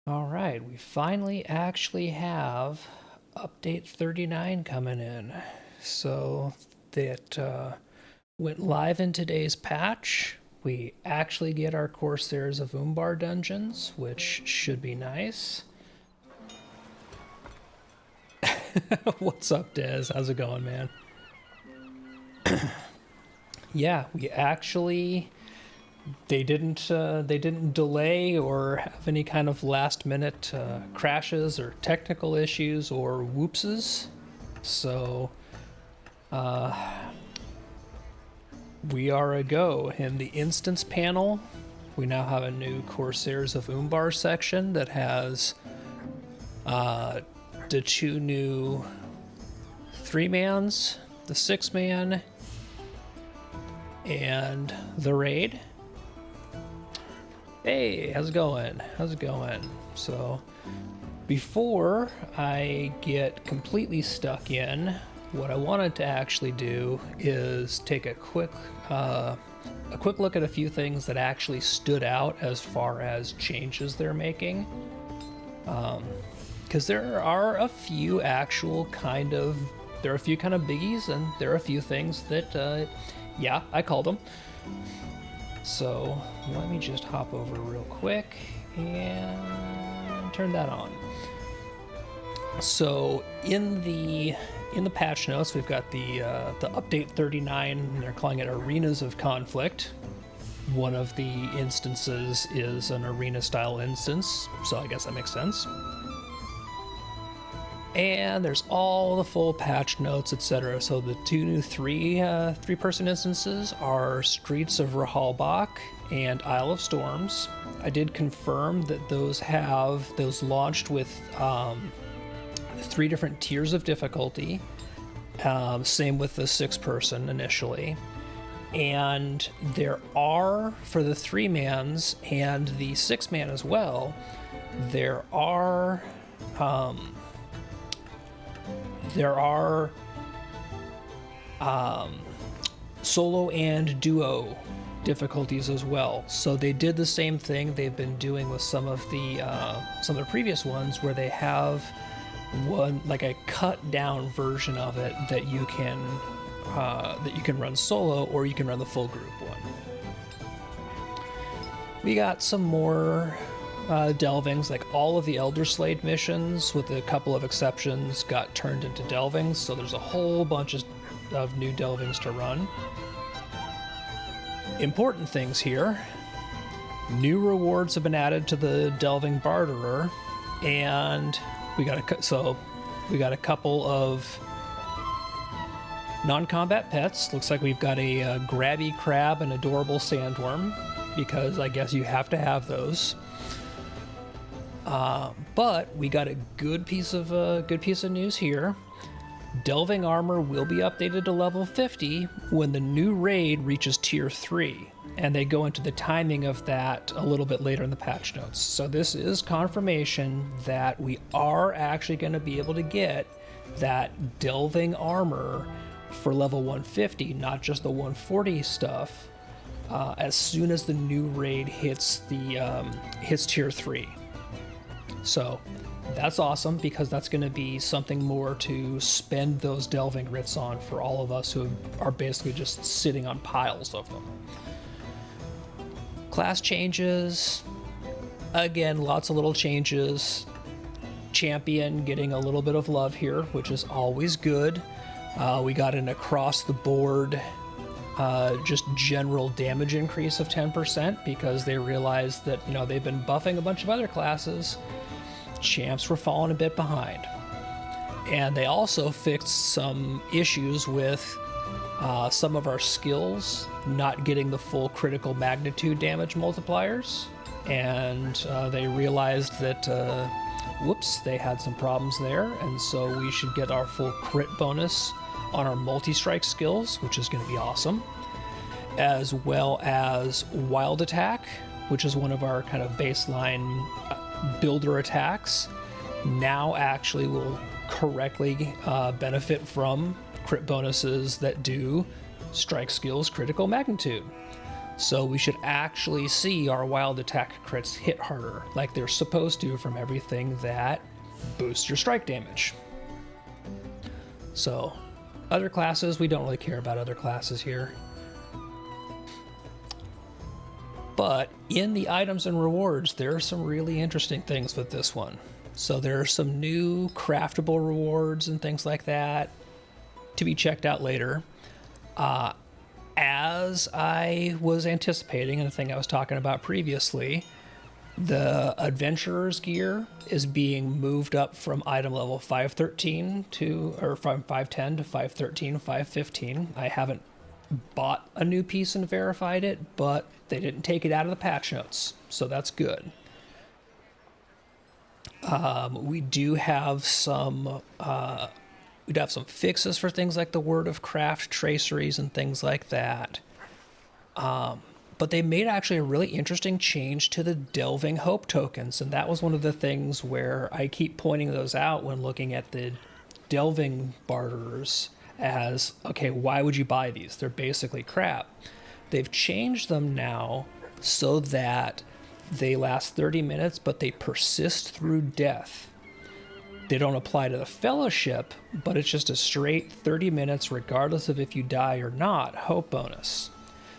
All right, we finally actually have update 39 coming in. So that went live in today's patch. We actually get our Corsairs of Umbar dungeons, which should be nice. What's up, Dez? How's it going, man? Yeah, we actually they didn't delay or have any kind of last minute crashes or technical issues or whoopses. So we are a go. In the instance panel, we now have a new Corsairs of Umbar section that has the two new 3-mans, the 6-man, and the raid. Hey, how's it going? How's it going? So, before I get completely stuck in, what I wanted to actually do is take a quick look at a few things that actually stood out as far as changes they're making. Because there are a few kind of biggies, and there are a few things that, yeah, I called them. So let me just hop over real quick and turn that on. So in the patch notes, we've got the update 39, and they're calling it Arenas of Conflict. One of the instances is an arena style instance, so I guess that makes sense. And there's all the full patch notes, etc. So the two new three-person instances are Streets of Rahalbach and Isle of Storms. I did confirm that those launched with 3 different tiers of difficulty. Same with the 6-person initially. And there are, for the 3-mans and the 6-man as well, there are solo and duo difficulties as well. So they did the same thing they've been doing with some of the previous ones, where they have one like a cut down version of it that you can run solo, or you can run the full group one. We got some more delvings, like all of the Elder Slade missions, with a couple of exceptions, got turned into delvings, so there's a whole bunch of new delvings to run. Important things here. New rewards have been added to the Delving Barterer, and we got a couple of non-combat pets. Looks like we've got a grabby crab and adorable sandworm, because I guess you have to have those. But we got a good piece of news here. Delving armor will be updated to level 50 when the new raid reaches tier 3, and they go into the timing of that a little bit later in the patch notes. So this is confirmation that we are actually going to be able to get that delving armor for level 150, not just the 140 stuff, as soon as the new raid hits tier 3. So that's awesome, because that's going to be something more to spend those delving writs on for all of us who are basically just sitting on piles of them. Class changes. Again, lots of little changes. Champion getting a little bit of love here, which is always good. We got an across the board just general damage increase of 10%, because they realized that, they've been buffing a bunch of other classes. Champs were falling a bit behind. And they also fixed some issues with some of our skills not getting the full critical magnitude damage multipliers. And they realized that, they had some problems there. And so we should get our full crit bonus on our multi-strike skills, which is going to be awesome. As well as Wild Attack, which is one of our kind of baseline builder attacks, now actually will correctly benefit from crit bonuses that do strike skills critical magnitude. So we should actually see our wild attack crits hit harder, like they're supposed to, from everything that boosts your strike damage. So other classes, we don't really care about other classes here. But in the items and rewards, there are some really interesting things with this one. So there are some new craftable rewards and things like that to be checked out later. As I was anticipating, and the thing I was talking about previously, the Adventurer's gear is being moved up from item level 513 or from 510 to 513, 515. I haven't bought a new piece and verified it, but they didn't take it out of the patch notes, so that's good. We do have some fixes for things like the Word of Craft traceries and things like that. But they made actually a really interesting change to the Delving Hope tokens, and that was one of the things where I keep pointing those out when looking at the Delving barterers as, okay, why would you buy these? They're basically crap. They've changed them now so that they last 30 minutes, but they persist through death. They don't apply to the Fellowship, but it's just a straight 30 minutes, regardless of if you die or not, hope bonus.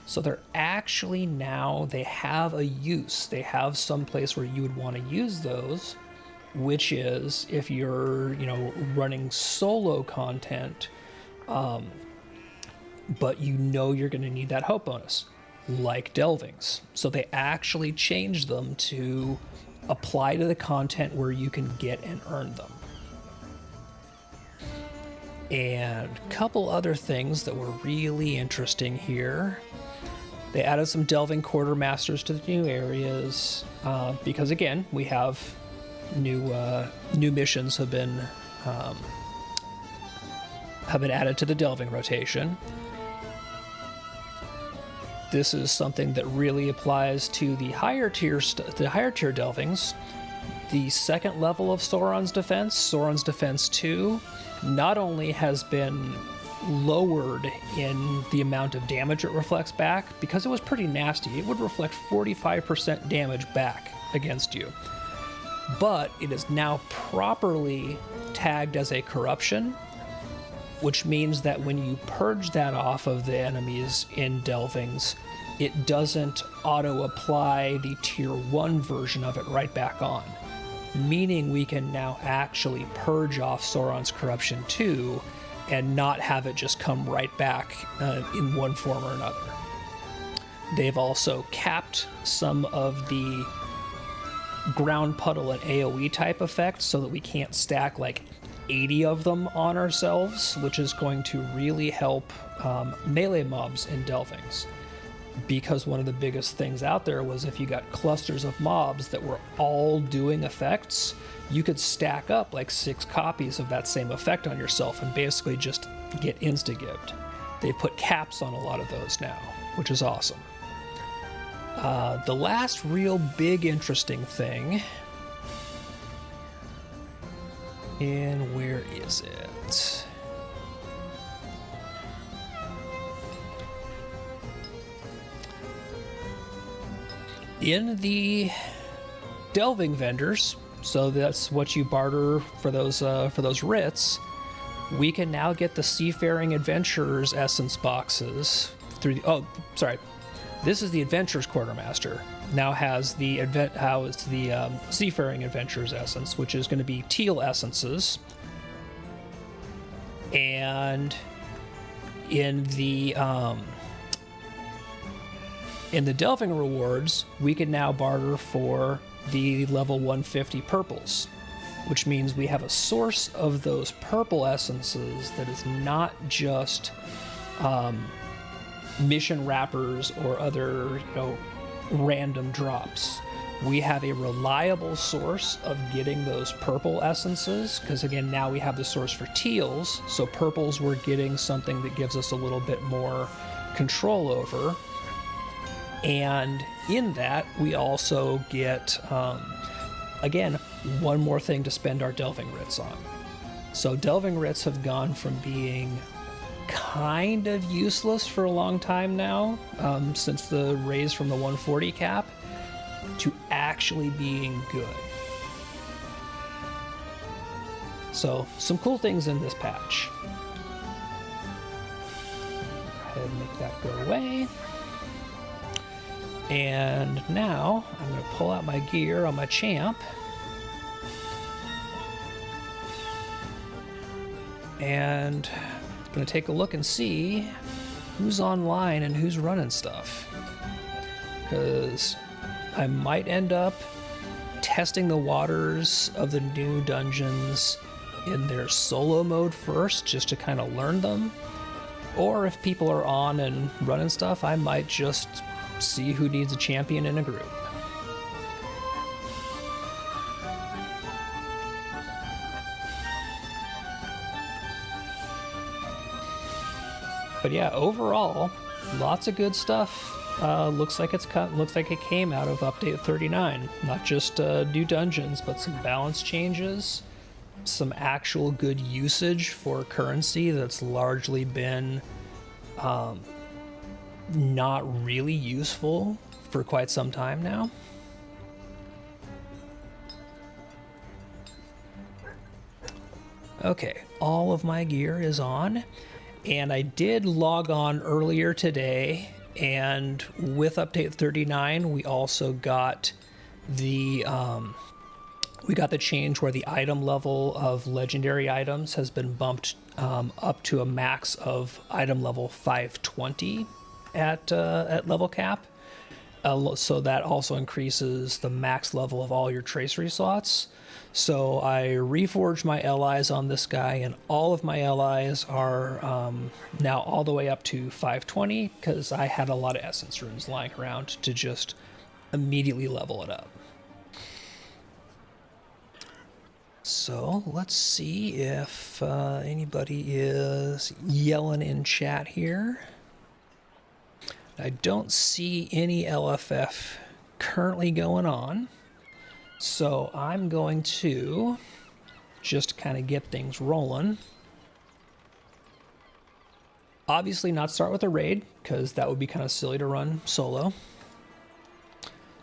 So they're actually now, they have a use. They have some place where you would want to use those, which is if you're, running solo content, but you're going to need that hope bonus, like Delvings. So they actually changed them to apply to the content where you can get and earn them. And a couple other things that were really interesting here. They added some Delving Quartermasters to the new areas, because again, we have new missions have been added to the Delving rotation. This is something that really applies to the higher tier Delvings. The second level of Sauron's Defense 2, not only has been lowered in the amount of damage it reflects back, because it was pretty nasty. It would reflect 45% damage back against you. But it is now properly tagged as a corruption, which means that when you purge that off of the enemies in Delvings, it doesn't auto-apply the tier 1 version of it right back on. Meaning we can now actually purge off Sauron's Corruption 2 and not have it just come right back in one form or another. They've also capped some of the ground puddle and AoE type effects so that we can't stack like 80 of them on ourselves, which is going to really help melee mobs in Delvings. Because one of the biggest things out there was if you got clusters of mobs that were all doing effects, you could stack up like 6 copies of that same effect on yourself and basically just get insta-gibbed. They put caps on a lot of those now, which is awesome. The last real big interesting thing, and where is it? In the Delving vendors, so that's what you barter for those writs, we can now get the Seafaring Adventurers Essence boxes through the, this is the Adventurers Quartermaster. Now has the Seafaring Adventurers Essence, which is going to be teal essences. And in the Delving rewards, we can now barter for the level 150 purples, which means we have a source of those purple essences that is not just mission wrappers or other, random drops. We have a reliable source of getting those purple essences, because again, now we have the source for teals, so purples we're getting something that gives us a little bit more control over. And in that, we also get, again, one more thing to spend our Delving writs on. So Delving writs have gone from being kind of useless for a long time now, since the raise from the 140 cap, to actually being good. So, some cool things in this patch. Go ahead and make that go away. And now, I'm going to pull out my gear on my champ. And I'm going to take a look and see who's online and who's running stuff. Because I might end up testing the waters of the new dungeons in their solo mode first, just to kind of learn them. Or if people are on and running stuff, I might just see who needs a champion in a group. But yeah, overall, lots of good stuff. Looks like it came out of update 39. Not just new dungeons, but some balance changes, some actual good usage for currency that's largely been not really useful for quite some time now. Okay, all of my gear is on, and I did log on earlier today, and with update 39 we also got the change where the item level of legendary items has been bumped up to a max of item level 520 at level cap. So that also increases the max level of all your tracery slots. So I reforged my allies on this guy, and all of my allies are now all the way up to 520 because I had a lot of essence runes lying around to just immediately level it up. So let's see if anybody is yelling in chat here. I don't see any LFF currently going on, so I'm going to just kind of get things rolling. Obviously not start with a raid, because that would be kind of silly to run solo.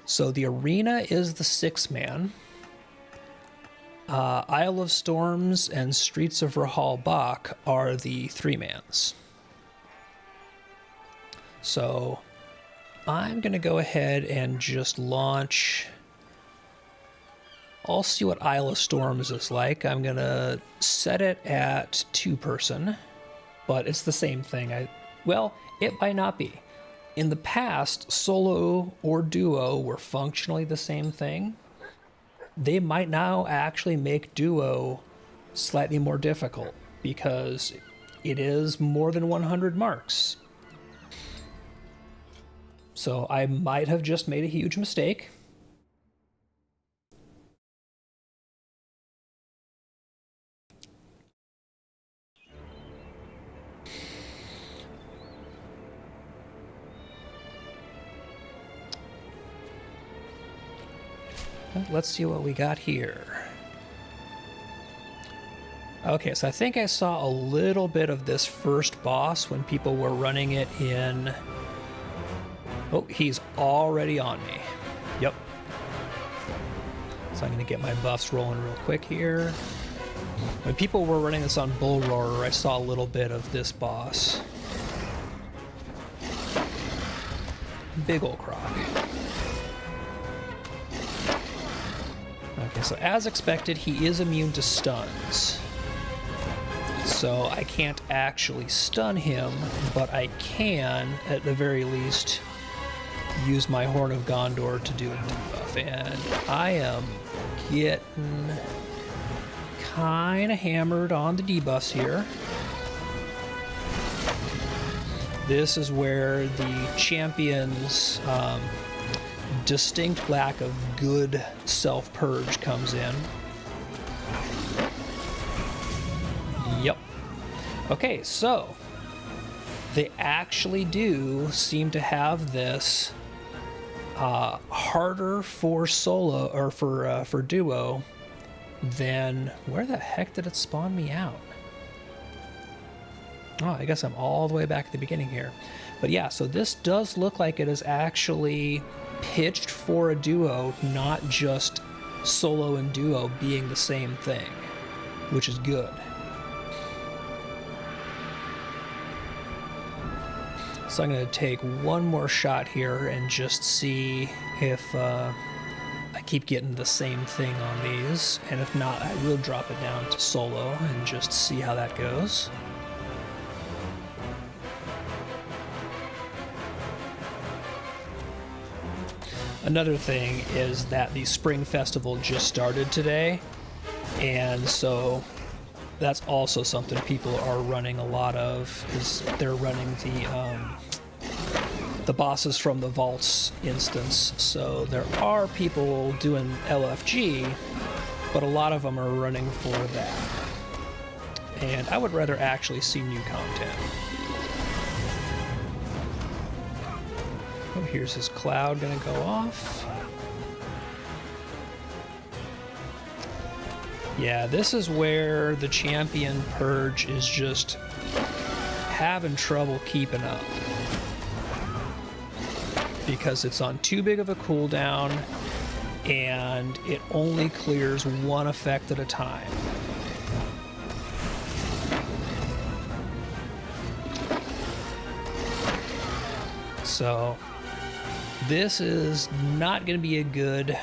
So the arena is the 6-man. Isle of Storms and Streets of Rahal Bach are the 3-mans. So I'm going to go ahead and just launch. I'll see what Isle of Storms is like. I'm going to set it at 2-person, but it's the same thing. Well, it might not be. In the past, solo or duo were functionally the same thing. They might now actually make duo slightly more difficult because it is more than 100 marks. So I might have just made a huge mistake. Let's see what we got here. Okay, so I think I saw a little bit of this first boss when people were running it in... Oh, he's already on me. Yep. So I'm going to get my buffs rolling real quick here. When people were running this on Bull Roarer, I saw a little bit of this boss. Big ol' croc. Okay, so as expected, he is immune to stuns. So I can't actually stun him, but I can, at the very least, use my Horn of Gondor to do a debuff. And I am getting kind of hammered on the debuffs here. This is where the champion's distinct lack of good self-purge comes in. Yep. Okay, so they actually do seem to have this harder for solo or for duo than... Where the heck did it spawn me out? Oh, I guess I'm all the way back at the beginning here. But yeah, so this does look like it is actually pitched for a duo, not just solo and duo being the same thing, which is good. So I'm going to take one more shot here and just see if I keep getting the same thing on these. And if not, I will drop it down to solo and just see how that goes. Another thing is that the Spring Festival just started today, and so that's also something people are running a lot of, is they're running the bosses from the vaults instance. So there are people doing LFG, but a lot of them are running for that. And I would rather actually see new content. Oh, here's his cloud gonna go off. Yeah, this is where the champion purge is just having trouble keeping up, because it's on too big of a cooldown and it only clears one effect at a time. So this is not going to be a good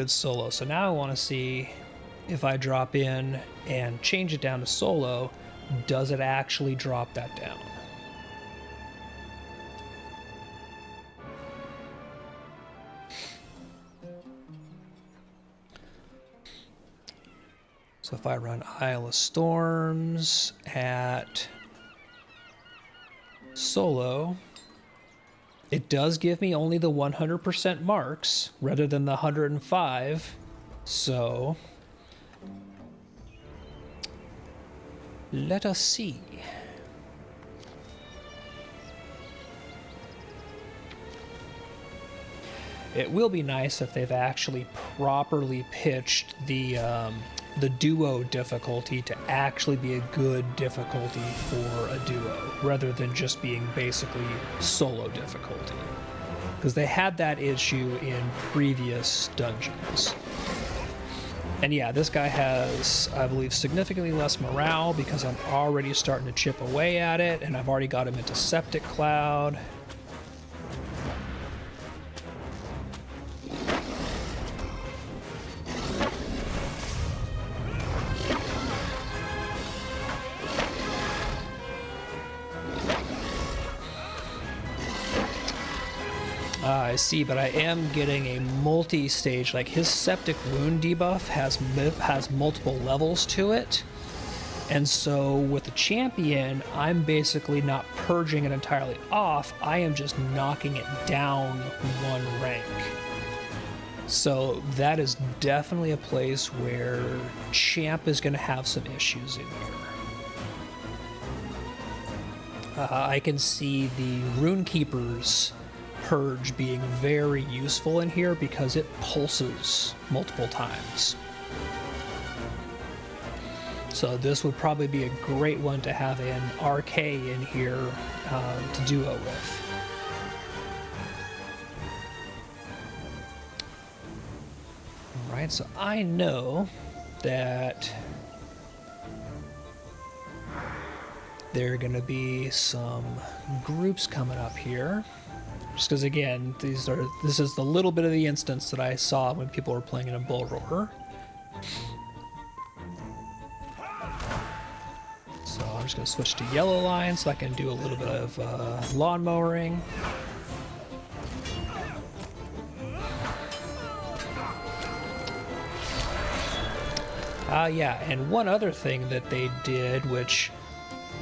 solo. So now I want to see if I drop in and change it down to solo, does it actually drop that down? So if I run Isle of Storms at solo, it does give me only the 100% marks rather than the 105. So let us see. It will be nice if they've actually properly pitched the duo difficulty to actually be a good difficulty for a duo, rather than just being basically solo difficulty. Because they had that issue in previous dungeons. And yeah, this guy has, I believe, significantly less morale because I'm already starting to chip away at it, and I've already got him into Septic Cloud. I see, but I am getting a multi-stage, like his septic wound debuff has multiple levels to it. And so with the champion, I'm basically not purging it entirely off, I am just knocking it down one rank. So that is definitely a place where champ is going to have some issues in here. I can see the Runekeeper's purge being very useful in here because it pulses multiple times. So this would probably be a great one to have an RK in here to duo with. Alright, so I know that there are going to be some groups coming up here. Just because, again, this is the little bit of the instance that I saw when people were playing in a bull roar. So I'm just going to switch to yellow line so I can do a little bit of lawn mowing. Yeah, and one other thing that they did, which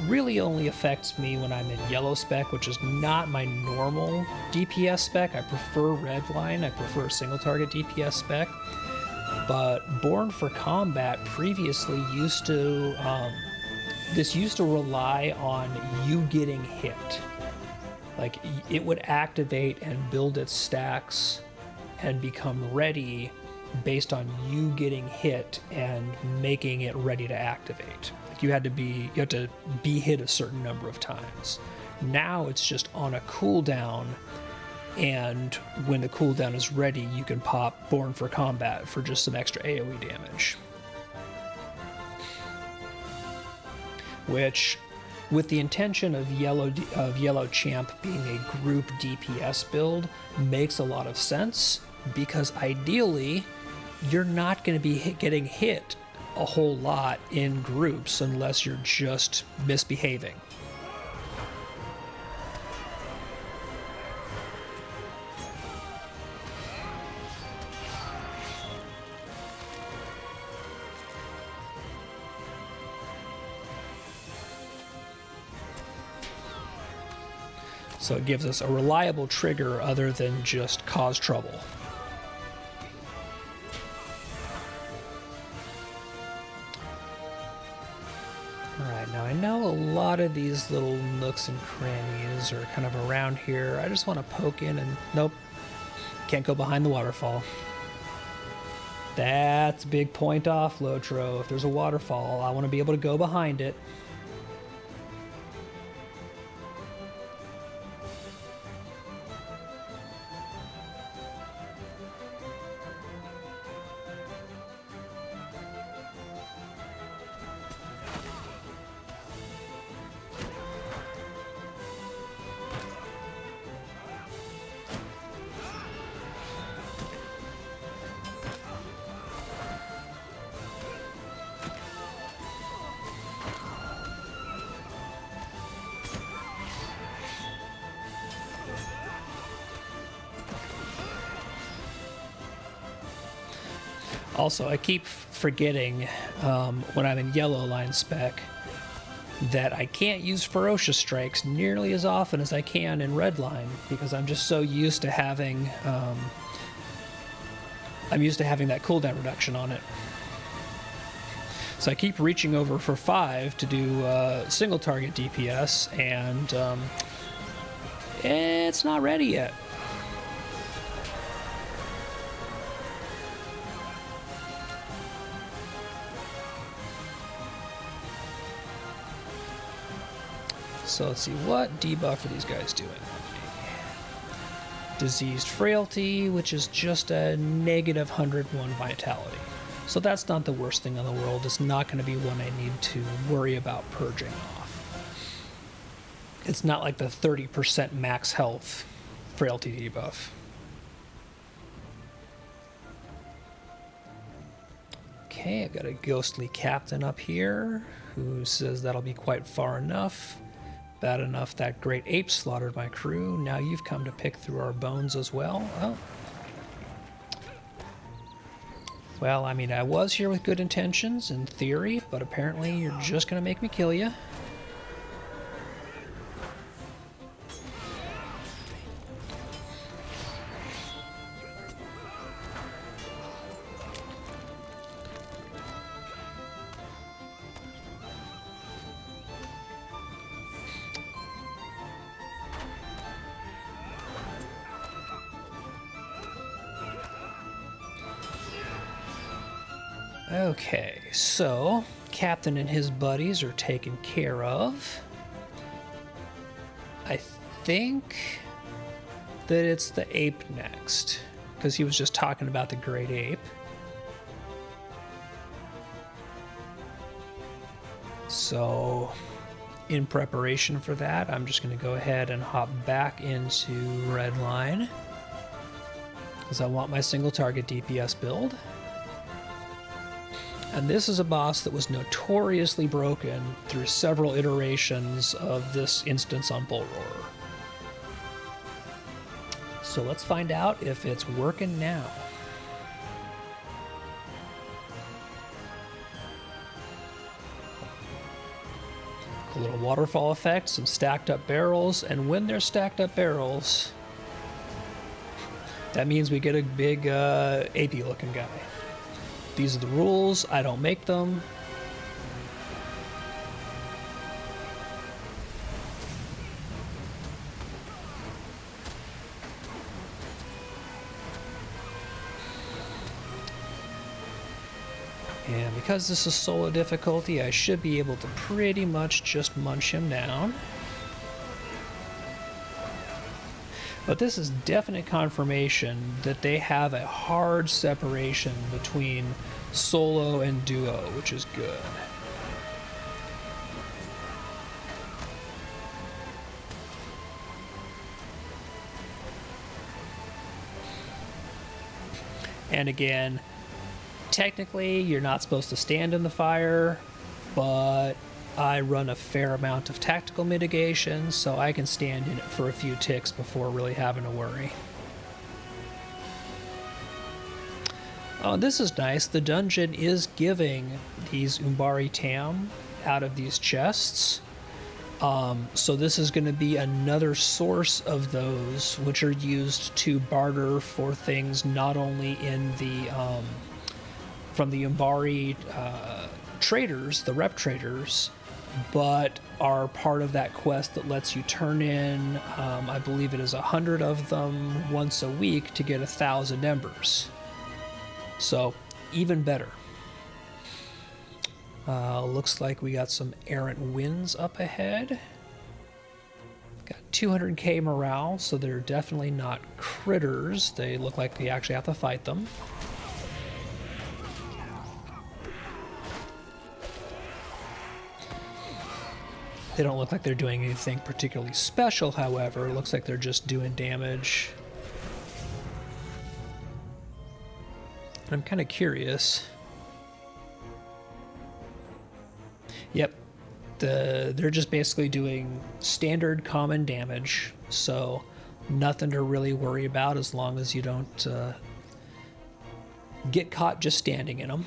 really only affects me when I'm in yellow spec, which is not my normal DPS spec. I prefer red line. I prefer single target DPS spec. But Born for Combat previously used to this used to rely on you getting hit. Like, it would activate and build its stacks and become ready based on you getting hit and making it ready to activate. Like you had to be hit a certain number of times. Now it's just on a cooldown, and when the cooldown is ready, you can pop Born for Combat for just some extra AoE damage. Which, with the intention of Yellow Champ being a group DPS build, makes a lot of sense, because ideally you're not going to be getting hit a whole lot in groups unless you're just misbehaving. So it gives us a reliable trigger other than just cause trouble. Alright, now I know a lot of these little nooks and crannies are kind of around here. I just want to poke in and nope, can't go behind the waterfall. That's a big point off, Lotro. If there's a waterfall, I want to be able to go behind it. Also, I keep forgetting when I'm in yellow line spec that I can't use Ferocious Strikes nearly as often as I can in red line, because I'm just so used to having that cooldown reduction on it. So I keep reaching over for 5 to do single target DPS, and it's not ready yet. So let's see, what debuff are these guys doing? Diseased Frailty, which is just a negative 101 vitality. So that's not the worst thing in the world. It's not going to be one I need to worry about purging off. It's not like the 30% max health Frailty debuff. Okay, I've got a ghostly captain up here who says that'll be quite far enough. Bad enough that great ape slaughtered my crew. Now you've come to pick through our bones as well. Oh. Well, I mean, I was here with good intentions, in theory, but apparently you're just going to make me kill you. Okay, so Captain and his buddies are taken care of. I think that it's the ape next, because he was just talking about the great ape. So in preparation for that, I'm just going to go ahead and hop back into red line, because I want my single target DPS build. And this is a boss that was notoriously broken through several iterations of this instance on Bull Roarer. So let's find out if it's working now. A little waterfall effect, some stacked up barrels, and when there's stacked up barrels, that means we get a big AP looking guy. These are the rules. I don't make them. And because this is solo difficulty, I should be able to pretty much just munch him down. But this is definite confirmation that they have a hard separation between solo and duo, which is good. And again, technically you're not supposed to stand in the fire, but I run a fair amount of tactical mitigation, so I can stand in it for a few ticks before really having to worry. Oh, this is nice. The dungeon is giving these Umbari Tam out of these chests. So this is going to be another source of those, which are used to barter for things not only in the from the Umbari traders, the rep traders, but are part of that quest that lets you turn in, I believe it is 100 of them once a week to get 1,000 embers. So even better. Looks like we got some errant winds up ahead. Got 200k morale, so they're definitely not critters. They look like we actually have to fight them. They don't look like they're doing anything particularly special, however. It looks like they're just doing damage. I'm kind of curious. Yep, they're just basically doing standard common damage, so nothing to really worry about as long as you don't get caught just standing in them.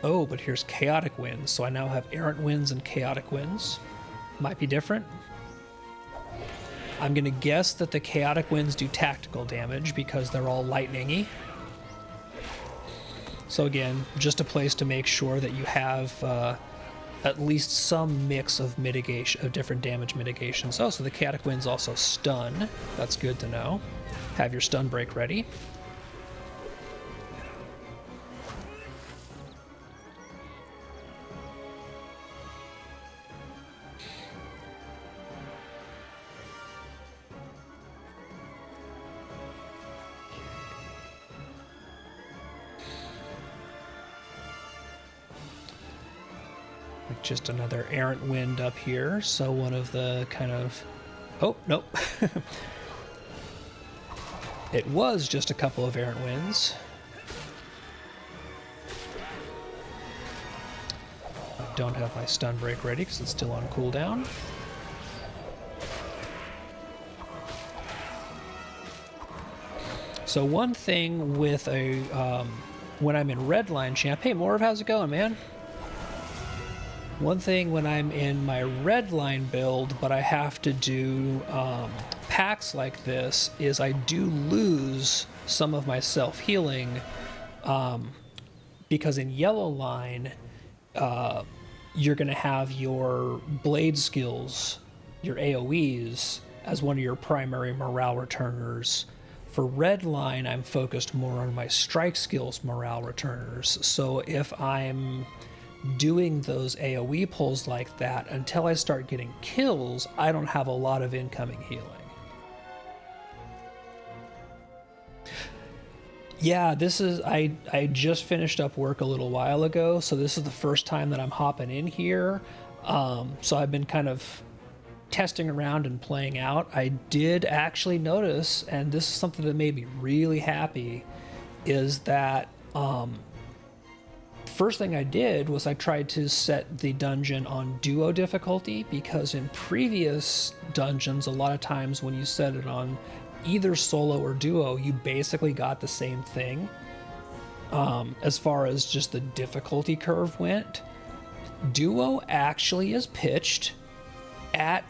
Oh, but here's chaotic winds, so I now have errant winds and chaotic winds. Might be different. I'm gonna guess that the chaotic winds do tactical damage because they're all lightning-y. So again, just a place to make sure that you have at least some mix of mitigation, of different damage mitigations. Oh, so the chaotic winds also stun. That's good to know. Have your stun break ready. Just another errant wind up here, so one of the kind of... Oh, nope. It was just a couple of errant winds. I don't have my stun break ready because it's still on cooldown. So one thing with a... when I'm in Redline Champ... Hey, Morv, how's it going, man? One thing when I'm in my red line build, but I have to do packs like this, is I do lose some of my self-healing because in yellow line, you're going to have your blade skills, your AoEs, as one of your primary morale returners. For red line, I'm focused more on my strike skills morale returners. So if I'm doing those AoE pulls like that, until I start getting kills, I don't have a lot of incoming healing. Yeah, this is, I just finished up work a little while ago, so this is the first time that I'm hopping in here. So I've been kind of testing around and playing out. I did actually notice, and this is something that made me really happy, is that first thing I did was I tried to set the dungeon on duo difficulty, because in previous dungeons, a lot of times when you set it on either solo or duo, you basically got the same thing as far as just the difficulty curve went. Duo actually is pitched at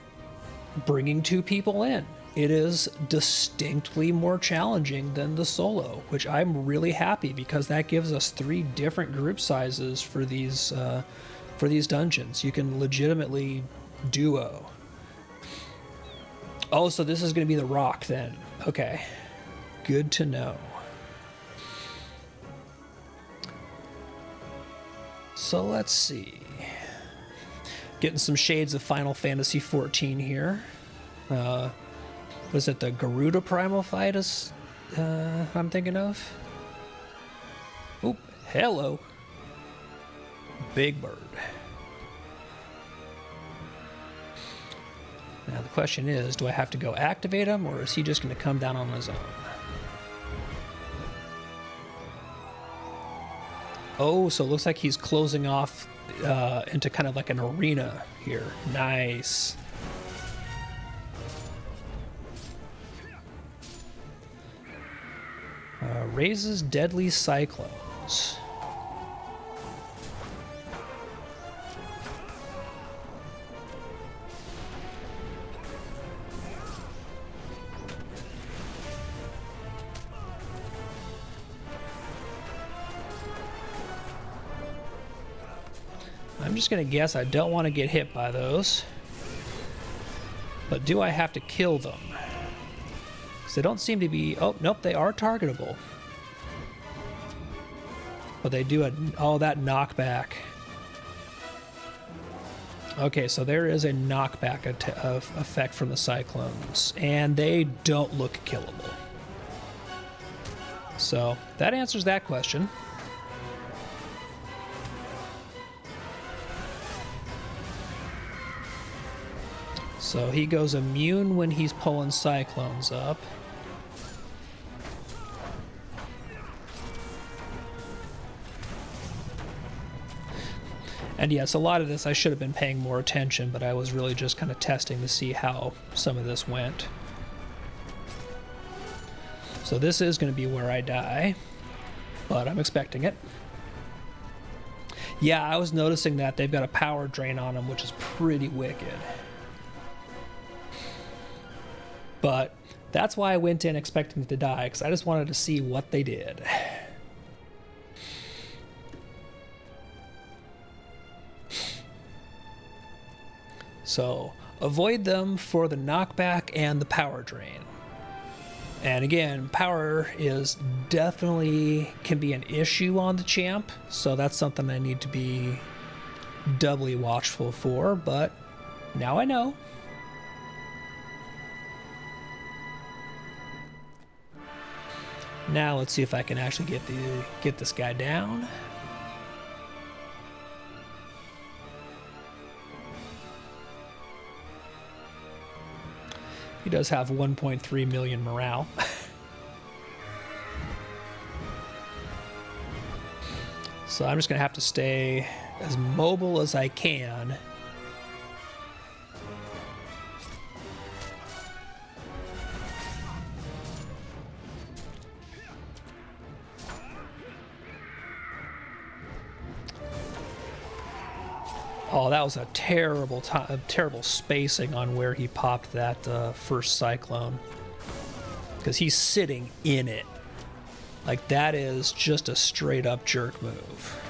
bringing two people in. It is distinctly more challenging than the solo, which I'm really happy, because that gives us 3 different group sizes for these dungeons. You can legitimately duo. Oh, so this is going to be the rock then. Okay, good to know. So let's see. Getting some shades of Final Fantasy XIV here. Was it the Garuda Primal fight I'm thinking of? Oop, hello. Big bird. Now the question is, do I have to go activate him, or is he just going to come down on his own? Oh, so it looks like he's closing off into kind of like an arena here. Nice. Raises deadly cyclones. I'm just going to guess I don't want to get hit by those. But do I have to kill them? Because they don't seem to be... Oh, nope, they are targetable. But they do all that knockback. Okay, so there is a knockback effect from the cyclones. And they don't look killable. So that answers that question. So he goes immune when he's pulling cyclones up. And yes, a lot of this I should have been paying more attention, but I was really just kind of testing to see how some of this went. So this is going to be where I die, but I'm expecting it. Yeah, I was noticing that they've got a power drain on them, which is pretty wicked. But that's why I went in expecting to die, because I just wanted to see what they did. So avoid them for the knockback and the power drain. And again, power is definitely can be an issue on the champ, so that's something I need to be doubly watchful for, but now I know. Now let's see if I can actually get this guy down. He does have 1.3 million morale. So I'm just going to have to stay as mobile as I can. Oh, that was a terrible spacing on where he popped that first cyclone. Because he's sitting in it. Like, that is just a straight up jerk move.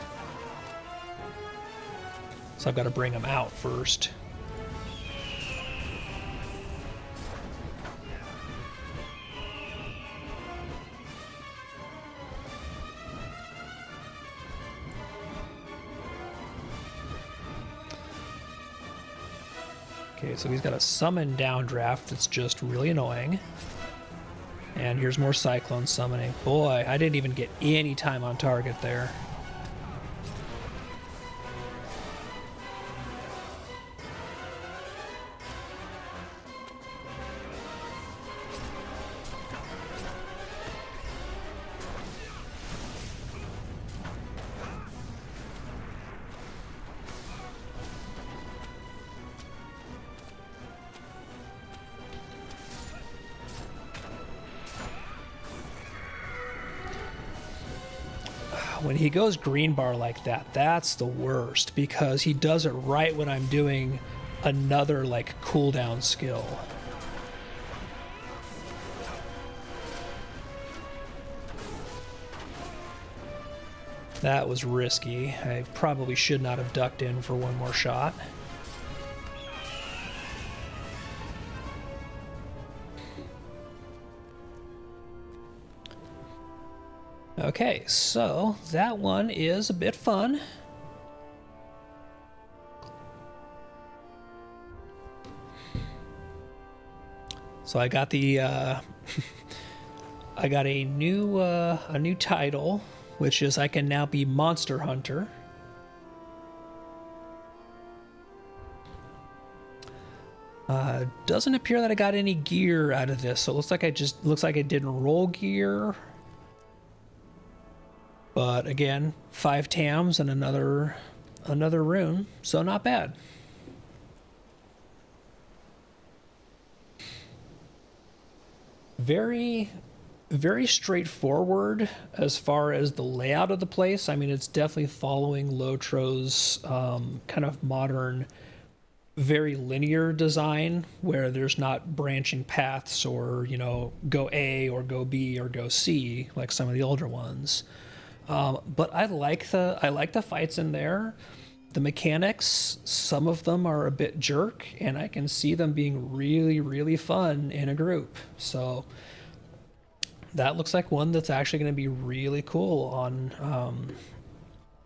So I've got to bring him out first. Okay, so he's got a summon downdraft that's just really annoying. And here's more cyclone summoning. Boy, I didn't even get any time on target there. When he goes green bar like that, that's the worst, because he does it right when I'm doing another like cooldown skill. That was risky. I probably should not have ducked in for one more shot. Okay, so that one is a bit fun. So I got the I got a new title, which is I can now be Monster Hunter. Doesn't appear that I got any gear out of this, so it looks like I didn't roll gear. But again, 5 TAMs and another rune, so not bad. Very, very straightforward as far as the layout of the place. I mean, it's definitely following Lotro's kind of modern, very linear design where there's not branching paths or, you know, go A or go B or go C like some of the older ones. But I like the fights in there. The mechanics, some of them are a bit jerk, and I can see them being really, really fun in a group. So that looks like one that's actually going to be really cool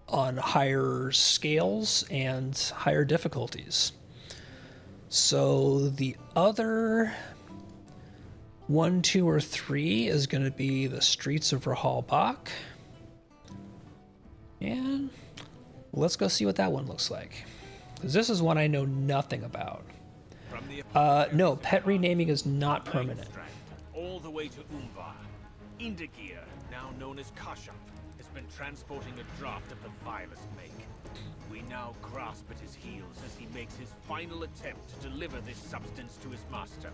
on higher scales and higher difficulties. So the other 1, 2, or 3 is going to be the Streets of Rahalbach. And let's go see what that one looks like. Because this is one I know nothing about. No, pet renaming is not permanent. All the way to Umvar. Indagir, now known as Kashyap, has been transporting a draft of the vilest make. We now grasp at his heels as he makes his final attempt to deliver this substance to his master.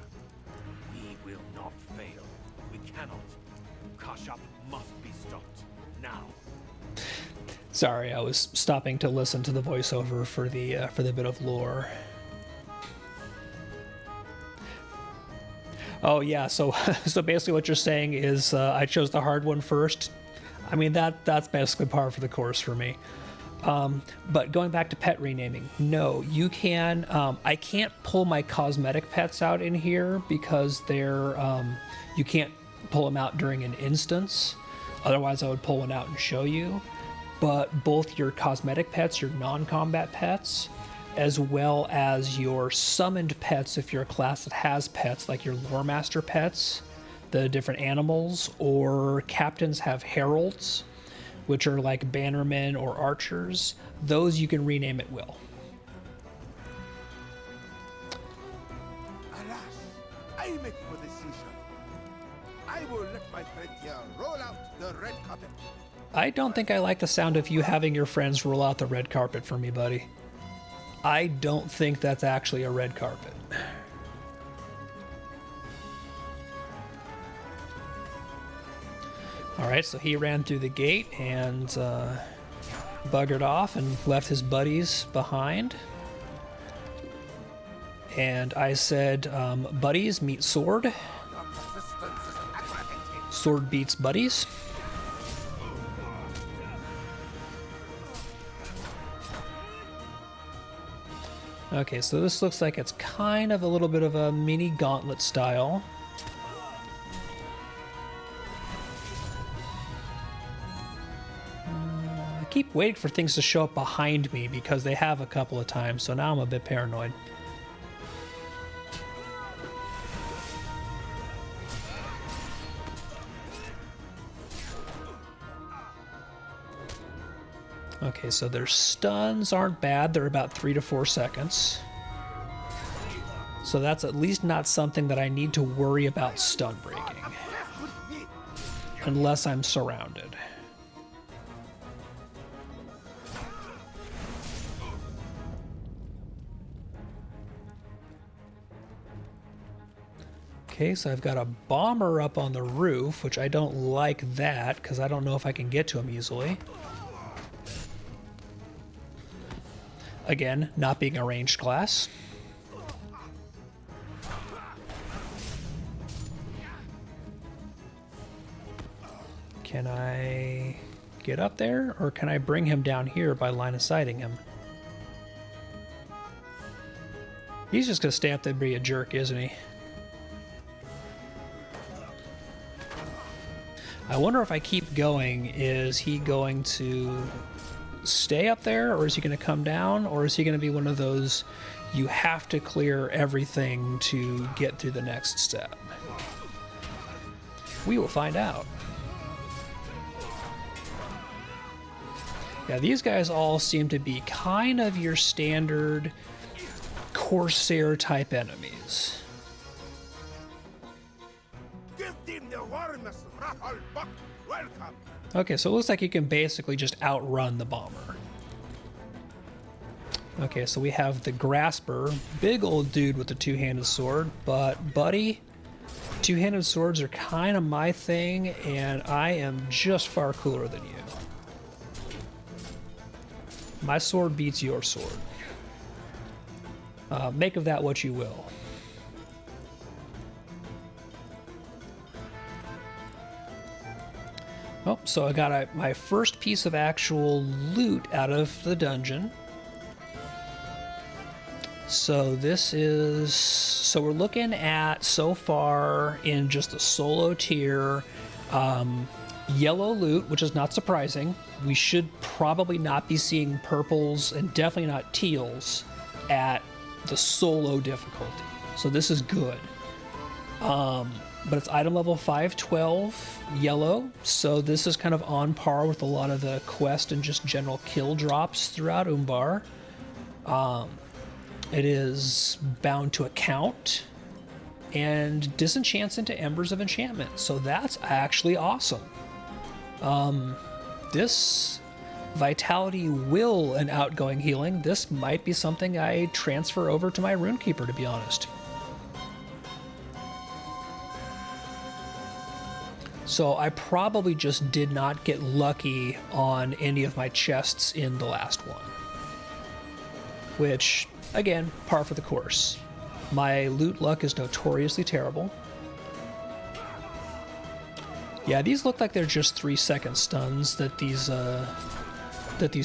We will not fail. We cannot. Kashyap must be stopped. Now. Sorry, I was stopping to listen to the voiceover for the bit of lore. Oh yeah, so basically what you're saying is I chose the hard one first. I mean that's basically par for the course for me. But going back to pet renaming, no, you can. I can't pull my cosmetic pets out in here because they're you can't pull them out during an instance. Otherwise, I would pull one out and show you. But both your cosmetic pets, your non-combat pets, as well as your summoned pets, if you're a class that has pets, like your lore master pets, the different animals, or captains have heralds, which are like bannermen or archers. Those you can rename at will. Alas, I make for the season. I will let my friend here roll out the red carpet. I don't think I like the sound of you having your friends roll out the red carpet for me, buddy. I don't think that's actually a red carpet. Alright, so he ran through the gate and buggered off and left his buddies behind. And I said, buddies meet sword. Sword beats buddies. Okay, so this looks like it's kind of a little bit of a mini gauntlet style. I keep waiting for things to show up behind me because they have a couple of times, so now I'm a bit paranoid. Okay, so their stuns aren't bad. They're about 3 to 4 seconds. So that's at least not something that I need to worry about stun breaking. Unless I'm surrounded. Okay, so I've got a bomber up on the roof, which I don't like that because I don't know if I can get to him easily. Again, not being a ranged class. Can I get up there, or can I bring him down here by line of sighting him? He's just gonna stay up there and be a jerk, isn't he? I wonder if I keep going, is he going to stay up there, or is he going to come down, or is he going to be one of those you have to clear everything to get through the next step. We will find out. Yeah, these guys all seem to be kind of your standard Corsair type enemies. Give them the warmest Rahal Buck welcome. Okay, so it looks like you can basically just outrun the bomber. Okay, so we have the Grasper, big old dude with the two-handed sword, but buddy, two-handed swords are kind of my thing, and I am just far cooler than you. My sword beats your sword. Make of that what you will. Oh, so I got my first piece of actual loot out of the dungeon. So this is, so we're looking at so far in just the solo tier, yellow loot, which is not surprising. We should probably not be seeing purples and definitely not teals at the solo difficulty. So this is good. But it's item level 512 yellow. So this is kind of on par with a lot of the quest and just general kill drops throughout Umbar. It is bound to account and disenchants into Embers of Enchantment. So that's actually awesome. This Vitality, Will, and Outgoing Healing, this might be something I transfer over to my Runekeeper, to be honest. So I probably just did not get lucky on any of my chests in the last one. Which, again, par for the course. My loot luck is notoriously terrible. Yeah, these look like they're just 3-second stuns that these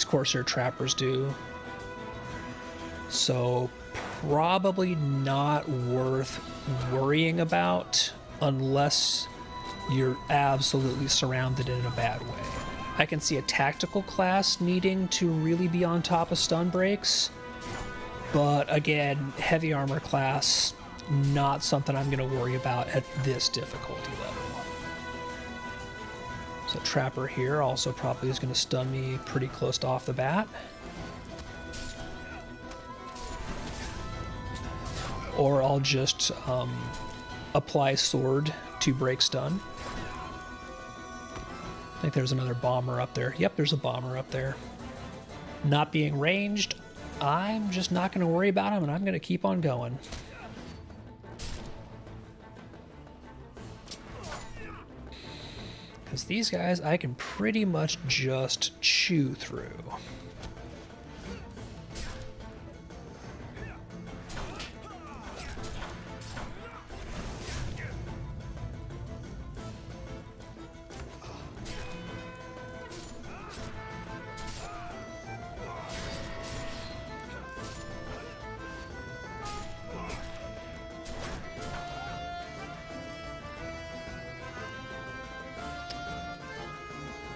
Corsair trappers do. So probably not worth worrying about unless you're absolutely surrounded in a bad way. I can see a tactical class needing to really be on top of stun breaks. But again, heavy armor class, not something I'm going to worry about at this difficulty level. So Trapper here also probably is going to stun me pretty close to off the bat. Or I'll just apply sword to break stun. I think there's another bomber up there. Yep, there's a bomber up there. Not being ranged, I'm just not going to worry about him, and I'm going to keep on going. Because these guys I can pretty much just chew through.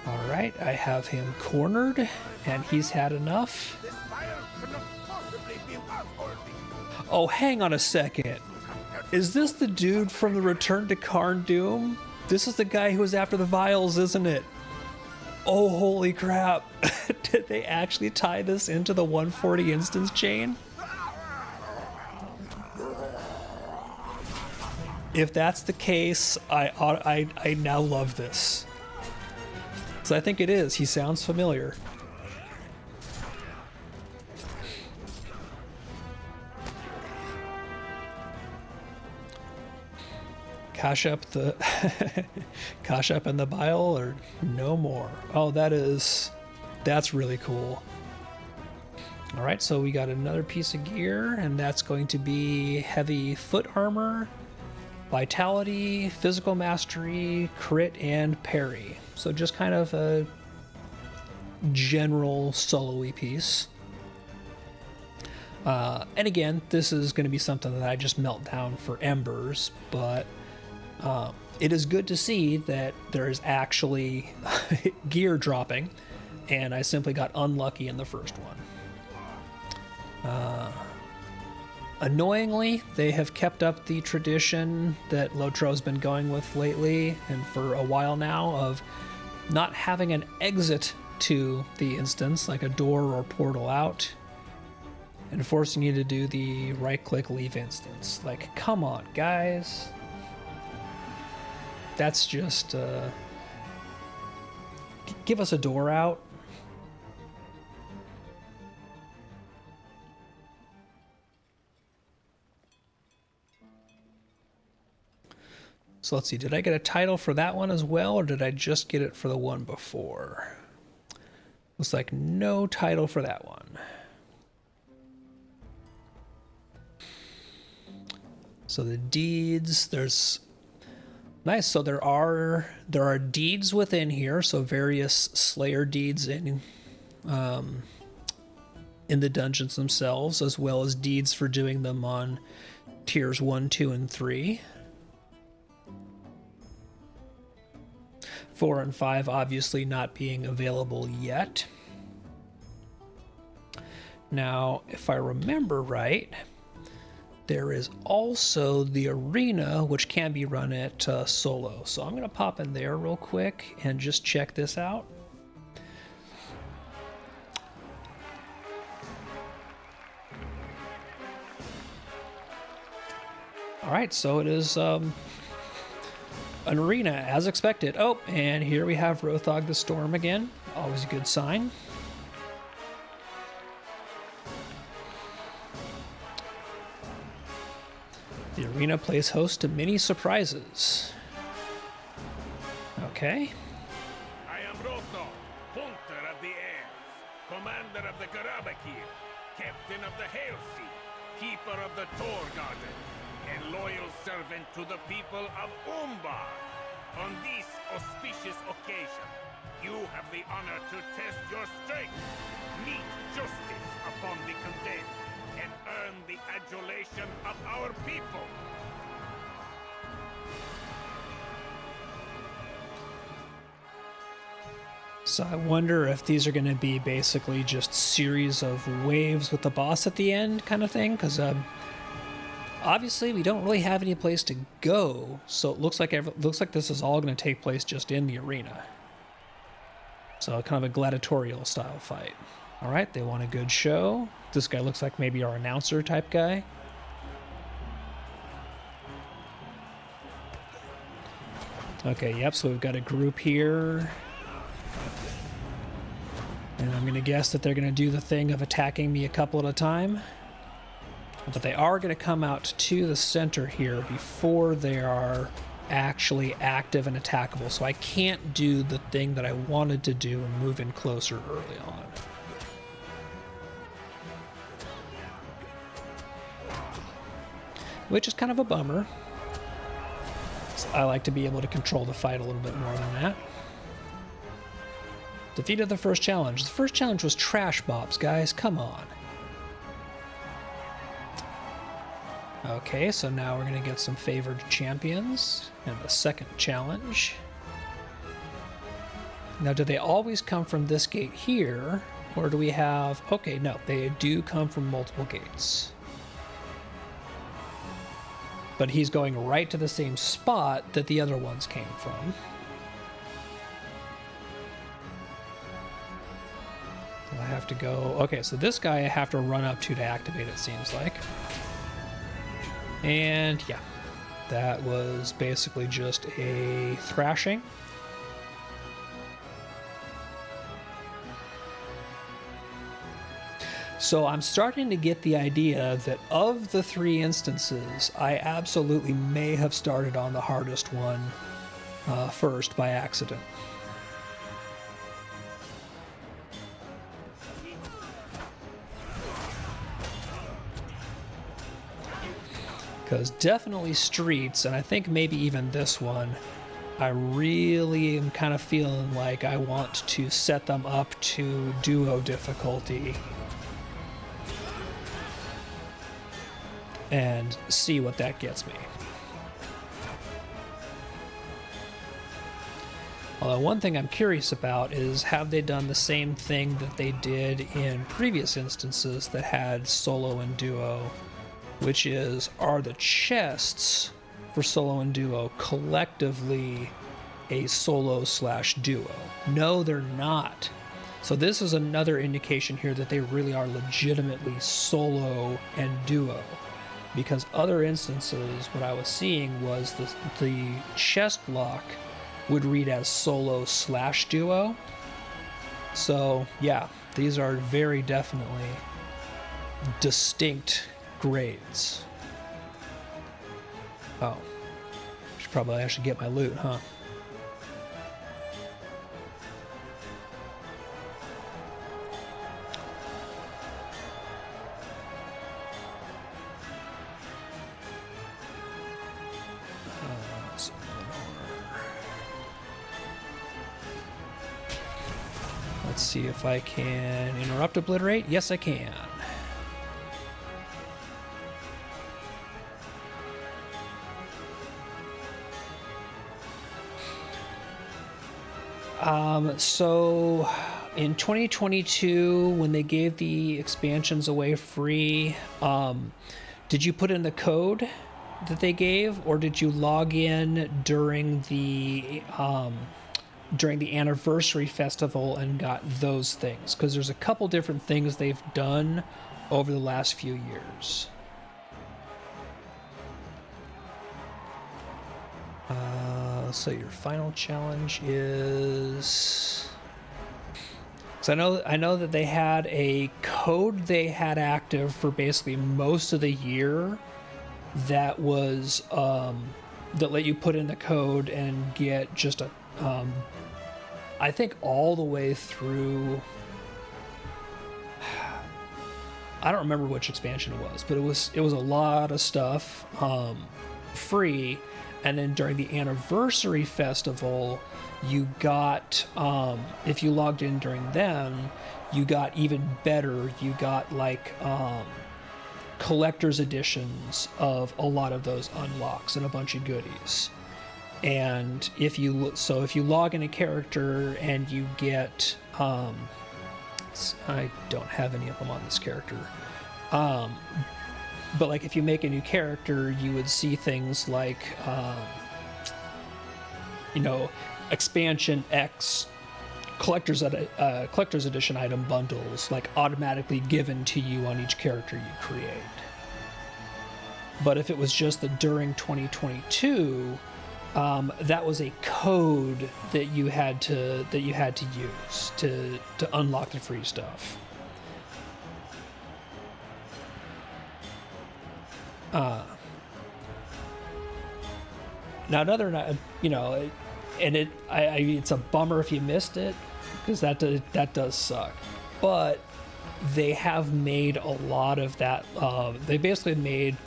Alright, I have him cornered, and he's had enough. This fire cannot possibly be unholy. Oh, hang on a second. Is this the dude from the Return to Karn Doom? This is the guy who was after the vials, isn't it? Oh, holy crap. Did they actually tie this into the 140 instance chain? If that's the case, I now love this. So I think it is. He sounds familiar. Kashup the Kashup and the bile or no more. Oh, that's really cool. All right, so we got another piece of gear, and that's going to be heavy foot armor, vitality, physical mastery, crit, and parry. So just kind of a general solo-y piece. And again, this is going to be something that I just melt down for embers, but it is good to see that there is actually gear dropping, and I simply got unlucky in the first one. Annoyingly, they have kept up the tradition that Lotro's been going with lately and for a while now of not having an exit to the instance, like a door or portal out, and forcing you to do the right-click leave instance. Like, come on, guys. That's just, give us a door out. So let's see, did I get a title for that one as well, or did I just get it for the one before? Looks like no title for that one. So the deeds, there's nice. So there are deeds within here. So various Slayer deeds in the dungeons themselves, as well as deeds for doing them on tiers 1, 2, and 3. 4 and 5 obviously not being available yet. Now, if I remember right, there is also the arena, which can be run at solo. So I'm going to pop in there real quick and just check this out. All right, so it is an arena as expected. Oh, and here we have Rothog the Storm again. Always a good sign. The arena plays host to many surprises. Okay. I am Rothog, Hunter of the Airs, Commander of the Garabakir, Captain of the Hailsea, Keeper of the Tor Garden, and loyal servant to the people of Umbar. On this auspicious occasion, you have the honor to test your strength, meet justice upon the condemned, and earn the adulation of our people. So I wonder if these are going to be basically just series of waves with the boss at the end kind of thing, because obviously we don't really have any place to go, so it looks like this is all going to take place just in the arena. So kind of a gladiatorial style fight. All right, they want a good show. This guy looks like maybe our announcer type guy. Okay, yep, so we've got a group here. And I'm going to guess that they're going to do the thing of attacking me a couple at a time. But they are going to come out to the center here before they are actually active and attackable. So I can't do the thing that I wanted to do and move in closer early on. Which is kind of a bummer. So I like to be able to control the fight a little bit more than that. Defeated the first challenge. The first challenge was trash mobs, guys. Come on. Okay, so now we're going to get some favored champions and the second challenge. Now, do they always come from this gate here, or do we have... Okay, no, they do come from multiple gates. But he's going right to the same spot that the other ones came from. I have to go... Okay, so this guy I have to run up to activate, it seems like. And yeah, that was basically just a thrashing. So I'm starting to get the idea that of the 3 instances, I absolutely may have started on the hardest one first by accident. Because definitely streets, and I think maybe even this one, I really am kind of feeling like I want to set them up to duo difficulty and see what that gets me. Although one thing I'm curious about is, have they done the same thing that they did in previous instances that had solo and duo which is, are the chests for solo and duo collectively a solo/duo? No, they're not. So this is another indication here that they really are legitimately solo and duo. Because other instances, what I was seeing was the chest lock would read as solo/duo. So yeah, these are very definitely distinct grades. Oh, should probably actually get my loot, huh? Let's see if I can interrupt obliterate. Yes, I can. So in 2022, when they gave the expansions away free, did you put in the code that they gave, or did you log in during the anniversary festival and got those things? Because there's a couple different things they've done over the last few years. So your final challenge is... So I know that they had a code they had active for basically most of the year that was that let you put in the code and get just a I think all the way through, I don't remember which expansion it was, but it was a lot of stuff free. And then during the anniversary festival, you got, if you logged in during them, you got even better. You got like collector's editions of a lot of those unlocks and a bunch of goodies. And if you log in a character and you get, I don't have any of them on this character, but like if you make a new character, you would see things like, expansion X collector's edition item bundles like automatically given to you on each character you create. But if it was just the during 2022, that was a code that you had to use to unlock the free stuff. Now another, it's a bummer if you missed it, because that does suck. But they have made a lot of that. They basically made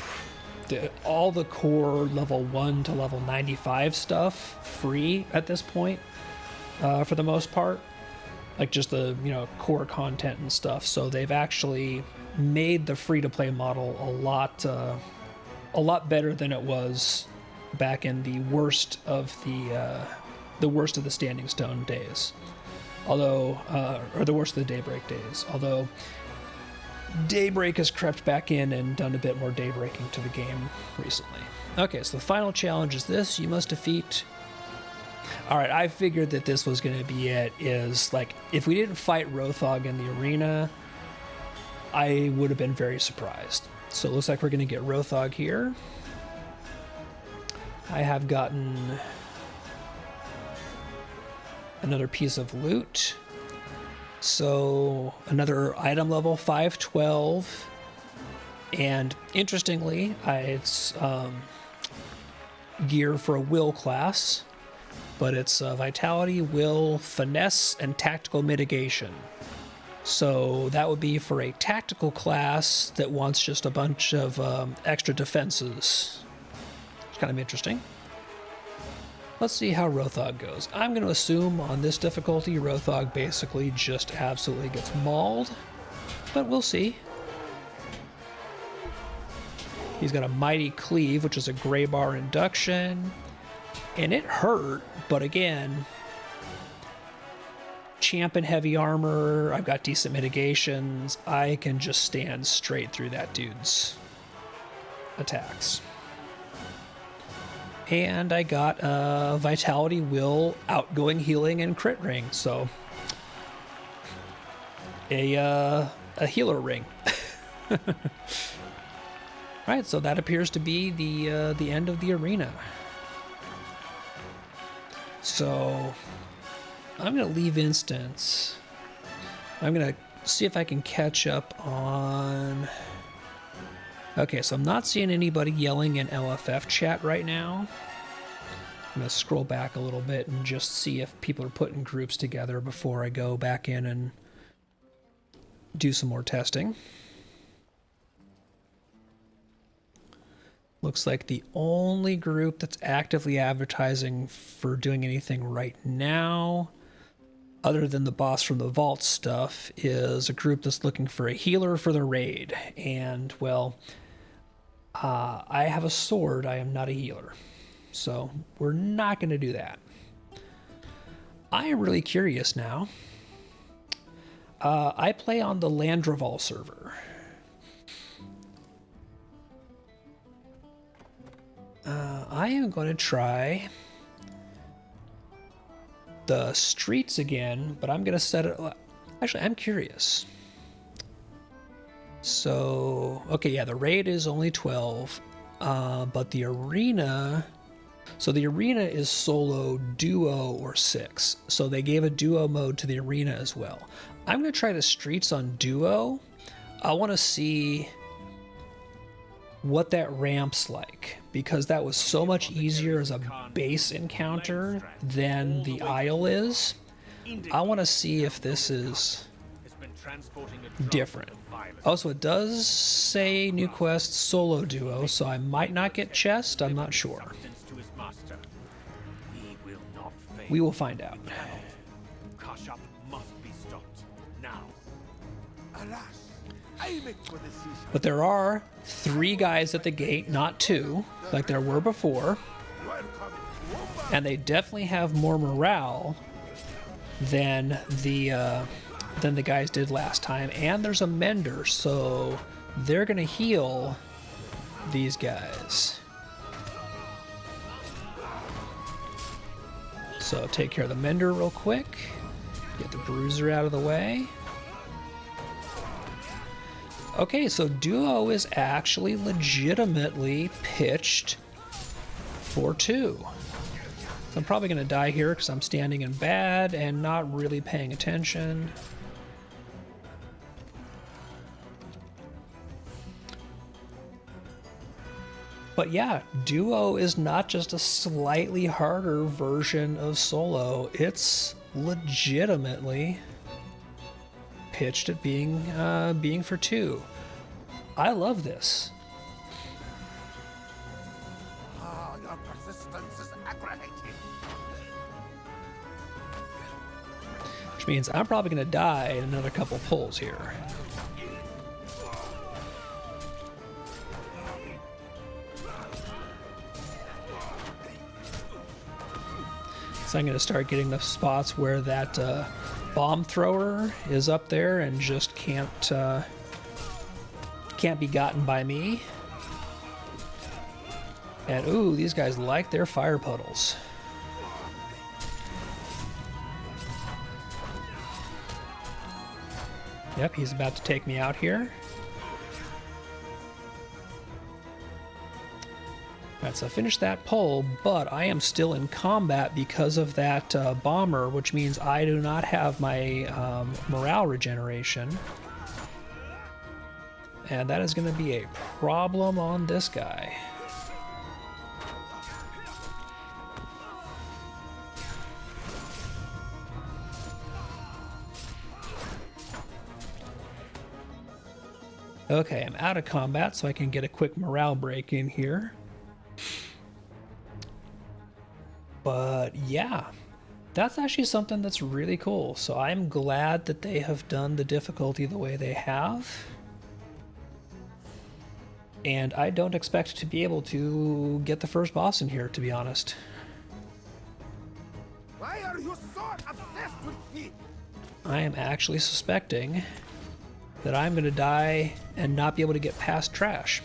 all the core level 1 to level 95 stuff free at this point, for the most part, like just the core content and stuff. So they've actually made the free-to-play model a lot better than it was back in the worst of the Standing Stone days, or the worst of the Daybreak days. Although Daybreak has crept back in and done a bit more daybreaking to the game recently. Okay, so the final challenge is this: you must defeat. All right, I figured that this was going to be it. Is like, if we didn't fight Rothog in the arena, I would have been very surprised. So it looks like we're going to get Rothog here. I have gotten another piece of loot. So another item level 512. And interestingly, it's gear for a will class, but it's vitality, will, finesse, and tactical mitigation. So that would be for a tactical class that wants just a bunch of extra defenses. It's kind of interesting. Let's see how Rothog goes. I'm going to assume on this difficulty, Rothog basically just absolutely gets mauled, but we'll see. He's got a Mighty Cleave, which is a gray bar induction, and it hurt, but again, champ in heavy armor, I've got decent mitigations, I can just stand straight through that dude's attacks. And I got Vitality, Will, Outgoing Healing, and Crit Ring. So a healer ring. Alright, so that appears to be the end of the arena. So I'm going to leave instance. I'm going to see if I can catch up on... Okay, so I'm not seeing anybody yelling in LFF chat right now. I'm going to scroll back a little bit and just see if people are putting groups together before I go back in and do some more testing. Looks like the only group that's actively advertising for doing anything right now, other than the Boss from the Vault stuff, is a group that's looking for a healer for the raid. And, well, I have a sword. I am not a healer. So we're not going to do that. I am really curious now. I play on the Landroval server. I am going to try the streets again, but I'm going to set it... Actually, I'm curious. So, okay, yeah, the raid is only 12, but the arena... So the arena is solo, duo, or 6. So they gave a duo mode to the arena as well. I'm going to try the streets on duo. I want to see what that ramp's like, because that was so much easier as a base encounter than the Isle is. I want to see if this is different. Also, it does say new quest solo duo, so I might not get chest. I'm not sure. We will find out. Kashyap must be stopped now. Alas, I make for the seashore. But there are 3 guys at the gate, not 2, like there were before. Welcome, Wumba. And they definitely have more morale than the guys did last time. And there's a mender, so they're gonna heal these guys. So take care of the mender real quick. Get the bruiser out of the way. Okay, so duo is actually legitimately pitched for 2. So I'm probably going to die here because I'm standing in bad and not really paying attention. But yeah, duo is not just a slightly harder version of solo. It's legitimately pitched at being for 2. I love this. Ah, your persistence is aggravating. Which means I'm probably going to die in another couple pulls here. So I'm going to start getting the spots where that bomb thrower is up there and just can't be gotten by me. And ooh, these guys like their fire puddles. Yep, he's about to take me out here. Alright, so I finished that pull, but I am still in combat because of that bomber, which means I do not have my morale regeneration. And that is going to be a problem on this guy. Okay, I'm out of combat, so I can get a quick morale break in here. But yeah, that's actually something that's really cool. So I'm glad that they have done the difficulty the way they have. And I don't expect to be able to get the first boss in here, to be honest. Why are you so obsessed with me? I am actually suspecting that I'm going to die and not be able to get past trash.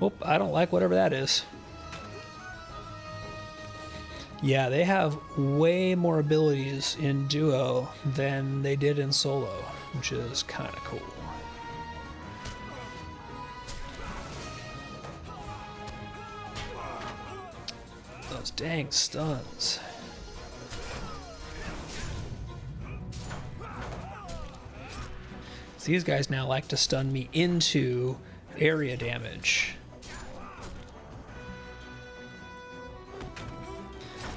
Oop, I don't like whatever that is. Yeah, they have way more abilities in duo than they did in solo, which is kind of cool. Those dang stuns. So these guys now like to stun me into area damage.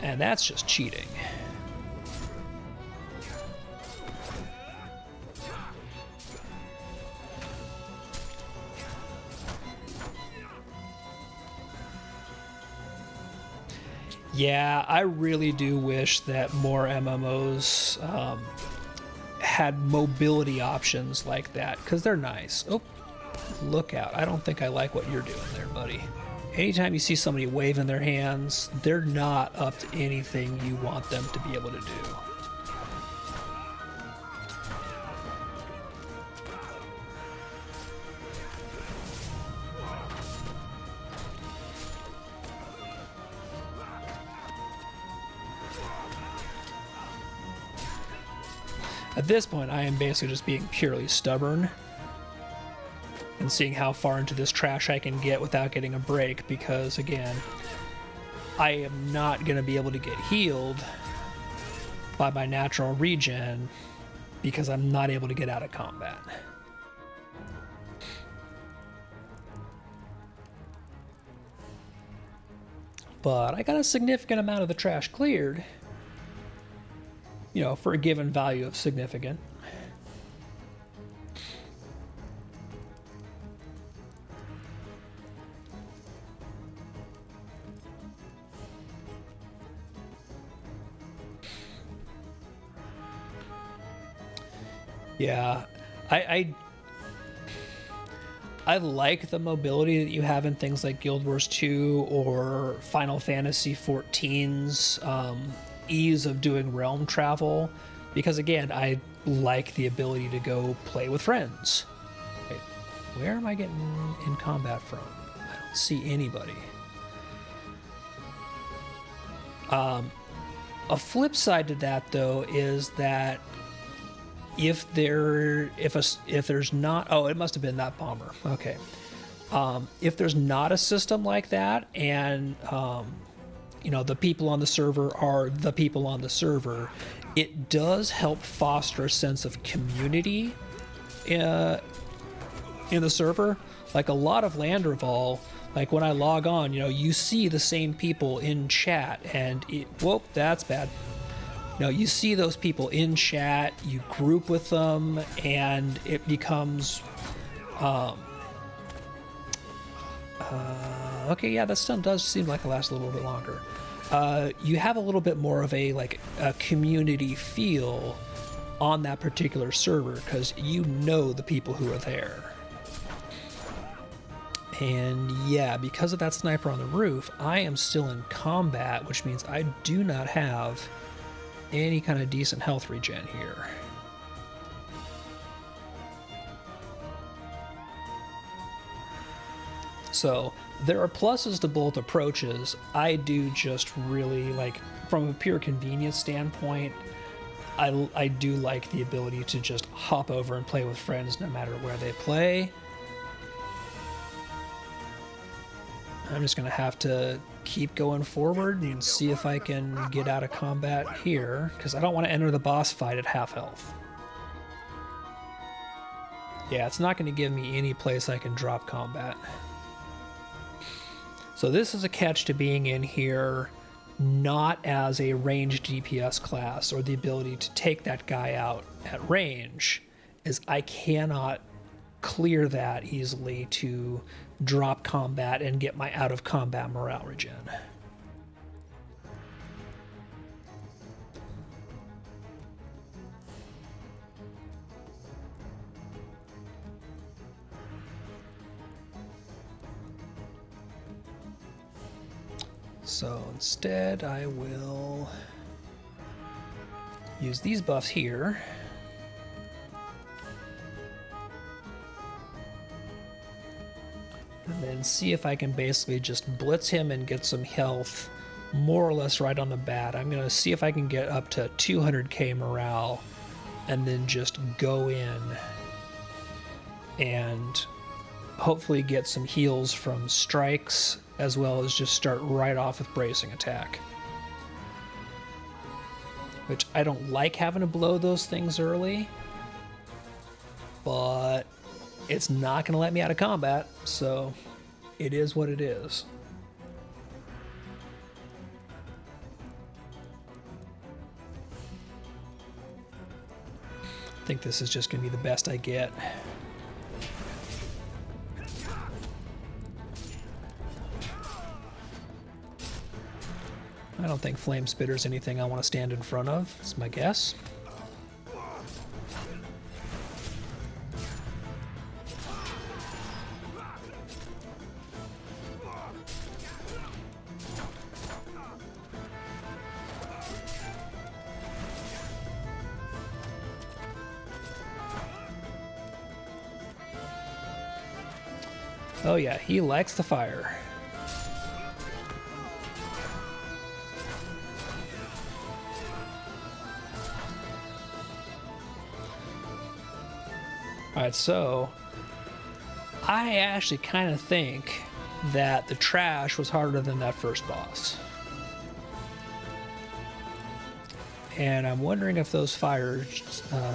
And that's just cheating. Yeah, I really do wish that more MMOs had mobility options like that, because they're nice. Oh, look out. I don't think I like what you're doing there, buddy. Anytime you see somebody waving their hands, they're not up to anything you want them to be able to do. At this point, I am basically just being purely stubborn and seeing how far into this trash I can get without getting a break, because again, I am not going to be able to get healed by my natural regen because I'm not able to get out of combat. But I got a significant amount of the trash cleared, you know, for a given value of significant. Yeah, I like the mobility that you have in things like Guild Wars 2 or Final Fantasy XIV's ease of doing realm travel, because again, I like the ability to go play with friends. Wait, where am I getting in combat from? I don't see anybody. A flip side to that, though, is that if there's not, oh, it must have been that bomber. Okay. If there's not a system like that, and you know, the people on the server are the people on the server, it does help foster a sense of community in the server. Like a lot of Land Revol, like when I log on, you know, you see the same people in chat, and whoop, that's bad. No, you see those people in chat, you group with them, and it becomes okay, yeah, that stun does seem like it lasts a little bit longer. You have a little bit more of a community feel on that particular server, because you know the people who are there. And yeah, because of that sniper on the roof, I am still in combat, which means I do not have any kind of decent health regen here. So there are pluses to both approaches. I do just really like, from a pure convenience standpoint, I do like the ability to just hop over and play with friends no matter where they play. I'm just going to have to keep going forward and see if I can get out of combat here, because I don't want to enter the boss fight at half health. Yeah, it's not going to give me any place I can drop combat. So this is a catch to being in here not as a ranged DPS class, or the ability to take that guy out at range, is I cannot clear that easily to drop combat and get my out of combat morale regen. So instead I will use these buffs here. And then see if I can basically just blitz him and get some health more or less right on the bat. I'm going to see if I can get up to 200k morale and then just go in and hopefully get some heals from strikes, as well as just start right off with bracing attack. Which I don't like having to blow those things early, but it's not going to let me out of combat, so it is what it is. I think this is just going to be the best I get. I don't think Flame Spitter's anything I want to stand in front of, is my guess. Oh yeah, he likes the fire. Alright, so I actually kind of think that the trash was harder than that first boss. And I'm wondering if those fire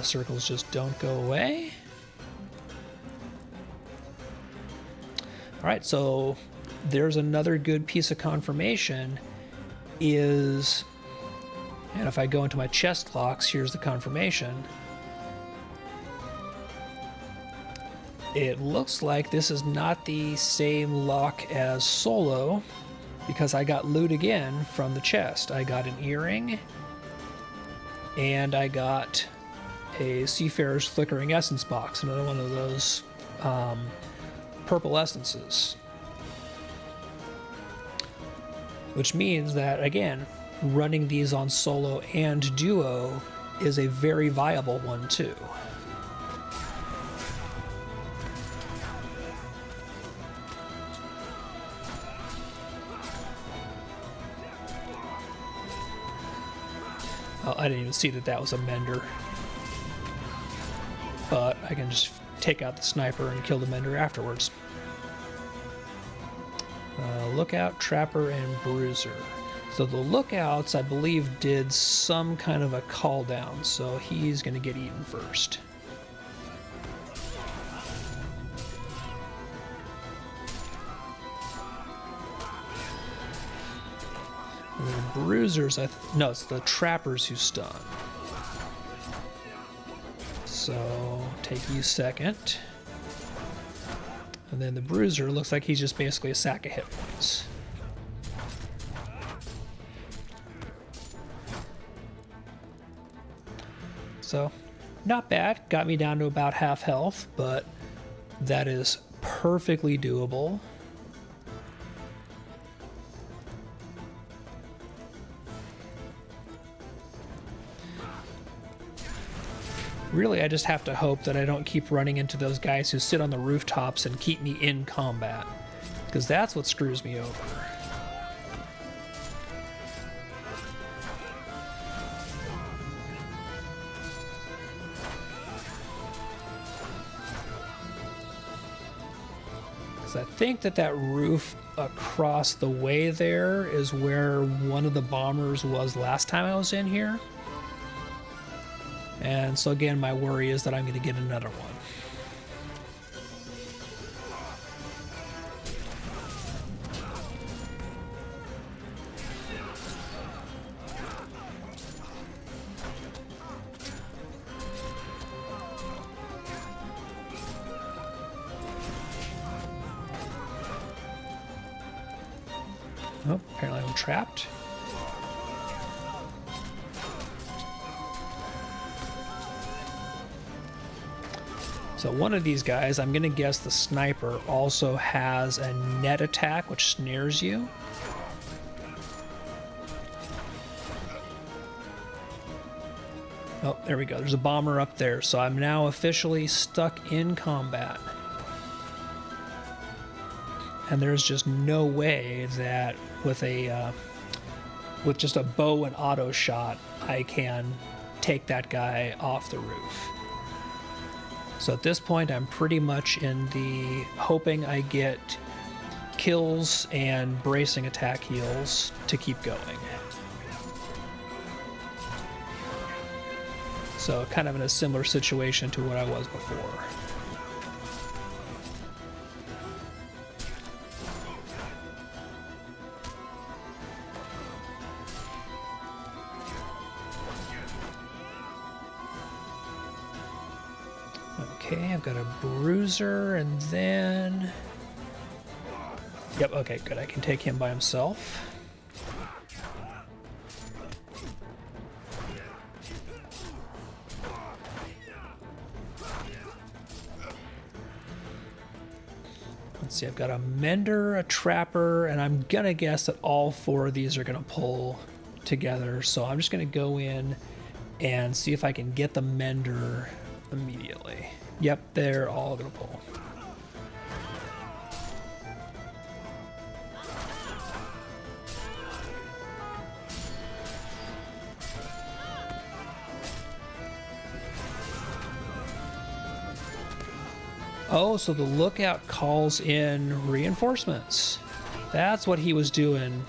circles just don't go away. Alright, so there's another good piece of confirmation is, and if I go into my chest locks, here's the confirmation. It looks like this is not the same lock as Solo, because I got loot again from the chest. I got an earring, and I got a Seafarer's Flickering Essence box, another one of those purple essences. Which means that, again, running these on Solo and Duo is a very viable one too. Oh, I didn't even see that that was a mender. But I can just take out the sniper and kill the mender afterwards. Lookout, Trapper, and Bruiser. So the Lookouts, I believe, did some kind of a call down, so he's going to get eaten first. And the Bruisers, no, it's the Trappers who stun. So take you second. And then the Bruiser looks like he's just basically a sack of hit points. So, not bad. Got me down to about half health, but that is perfectly doable. Really, I just have to hope that I don't keep running into those guys who sit on the rooftops and keep me in combat, because that's what screws me over. Because I think that roof across the way there is where one of the bombers was last time I was in here. And so again, my worry is that I'm going to get another one. Oh, apparently I'm trapped. So one of these guys, I'm going to guess the sniper, also has a net attack, which snares you. Oh, there we go. There's a bomber up there. So I'm now officially stuck in combat. and there's just no way that with just a bow and auto shot I can take that guy off the roof. So at this point I'm pretty much in the hoping I get kills and bracing attack heals to keep going. So kind of in a similar situation to what I was before. Okay, I've got a bruiser, and then... Yep, okay, good. I can take him by himself. Let's see, I've got a mender, a trapper, and I'm gonna guess that all 4 of these are gonna pull together. So I'm just gonna go in and see if I can get the mender immediately. Yep, they're all gonna pull. Oh, so the lookout calls in reinforcements. That's what he was doing.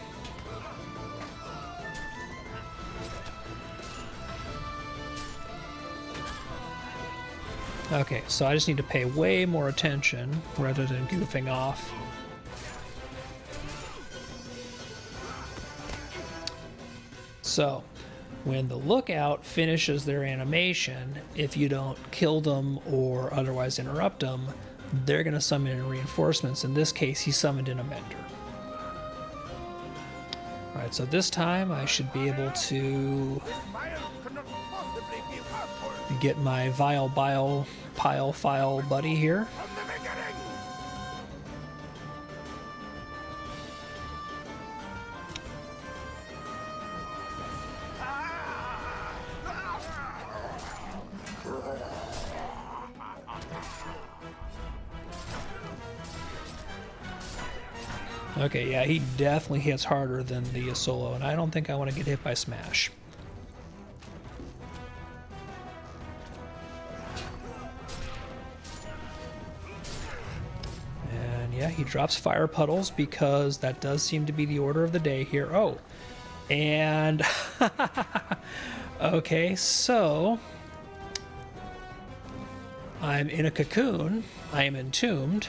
Okay, so I just need to pay way more attention rather than goofing off. So, when the lookout finishes their animation, if you don't kill them or otherwise interrupt them, they're going to summon in reinforcements. In this case, he summoned in a mender. Alright, so this time I should be able to get my vile bile pile file buddy here. Okay, yeah, he definitely hits harder than the solo, and I don't think I want to get hit by Smash. And yeah, he drops fire puddles because that does seem to be the order of the day here. Oh, and okay, so I'm in a cocoon. I am entombed.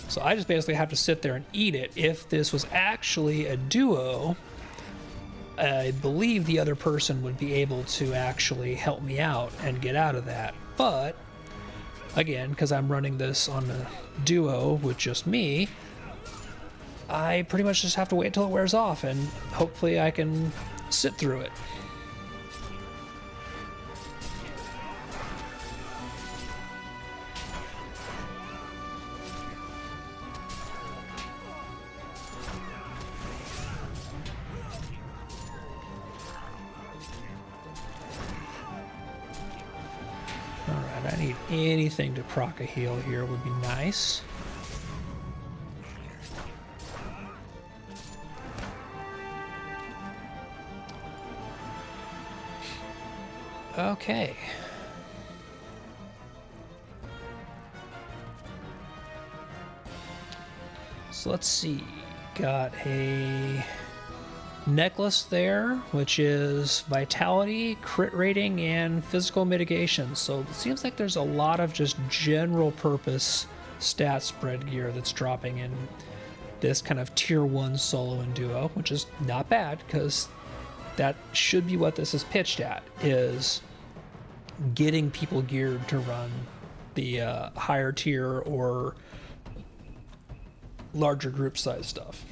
So I just basically have to sit there and eat it. If this was actually a duo, I believe the other person would be able to actually help me out and get out of that. But, again, because I'm running this on a duo with just me, I pretty much just have to wait till it wears off, and hopefully I can sit through it. Alright, I need anything to proc a heal here would be nice. Okay. So let's see. Got a necklace there, which is vitality, crit rating, and physical mitigation. So it seems like there's a lot of just general purpose stat spread gear that's dropping in this kind of tier 1 solo and duo, which is not bad because that should be what this is pitched at, is getting people geared to run the higher tier or larger group size stuff.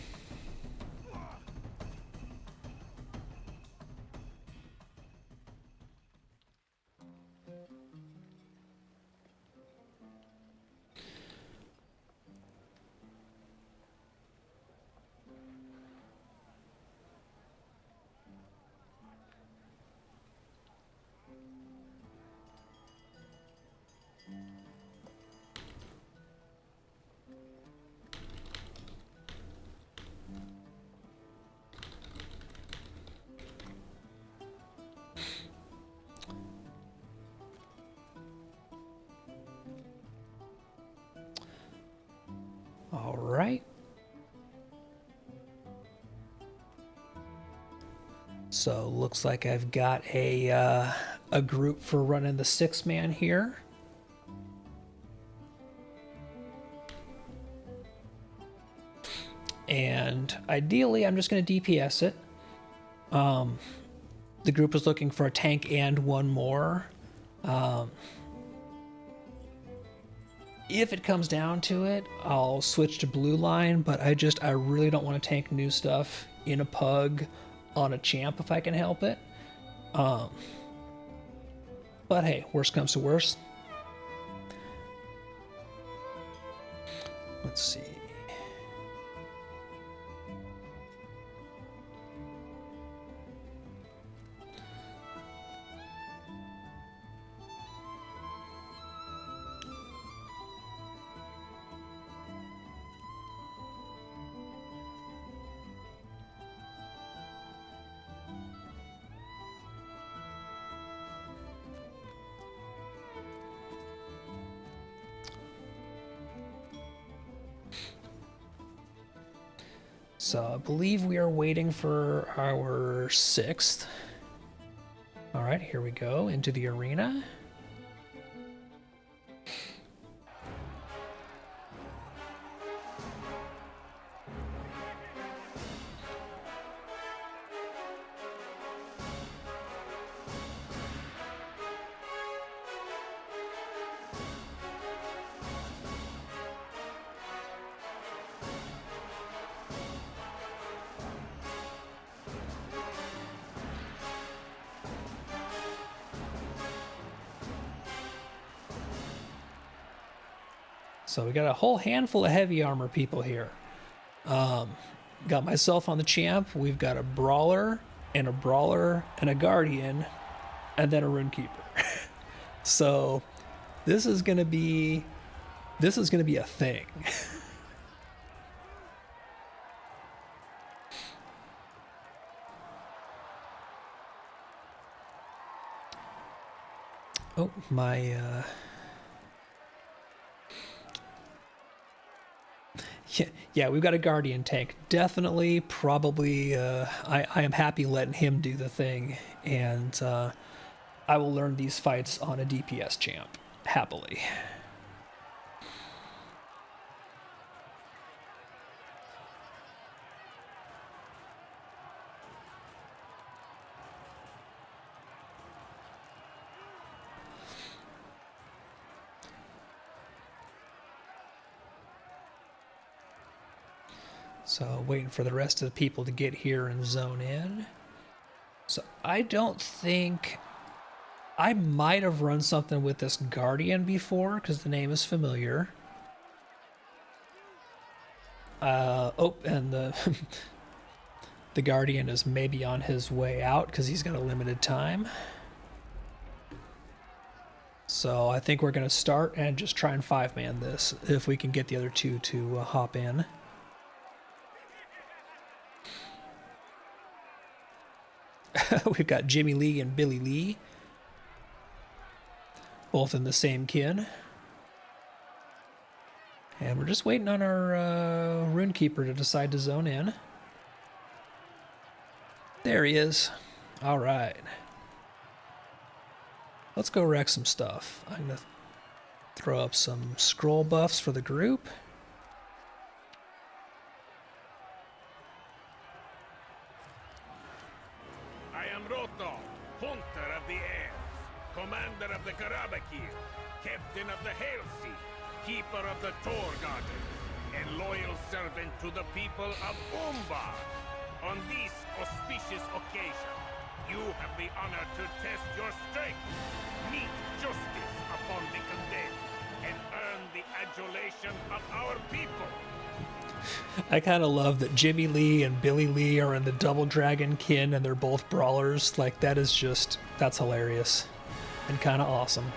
So looks like I've got a group for running the 6-man here. And ideally, I'm just going to DPS it. The group is looking for a tank and one more. If it comes down to it, I'll switch to blue line, but I really don't want to tank new stuff in a pug on a champ if I can help it. But hey, worst comes to worst. Let's see. So I believe we are waiting for our 6th. All right, here we go into the arena. So we got a whole handful of heavy armor people here. Got myself on the champ. We've got a brawler and a guardian, and then a runekeeper. So this is gonna be a thing. Oh, my yeah, we've got a guardian tank. Definitely, probably, I am happy letting him do the thing, and I will learn these fights on a DPS champ, happily. So waiting for the rest of the people to get here and zone in. So I don't think... I might have run something with this Guardian before, because the name is familiar. Oh, and the the Guardian is maybe on his way out, because he's got a limited time. So I think we're going to start and just try and 5-man this, if we can get the other two to hop in. We've got Jimmy Lee and Billy Lee, both in the same kin. And we're just waiting on our Runekeeper to decide to zone in. There he is. All right. Let's go wreck some stuff. I'm going to throw up some scroll buffs for the group. Lotro, hunter of the air, commander of the Karabakir, captain of the Hail Sea, keeper of the Tor Garden, and loyal servant to the people of Umbar. On this auspicious occasion, you have the honor to test your strength, meet justice upon the condemned, and earn the adulation of our people. I kind of love that Jimmy Lee and Billy Lee are in the Double Dragon kin and they're both brawlers. Like, that is just, that's hilarious and kind of awesome.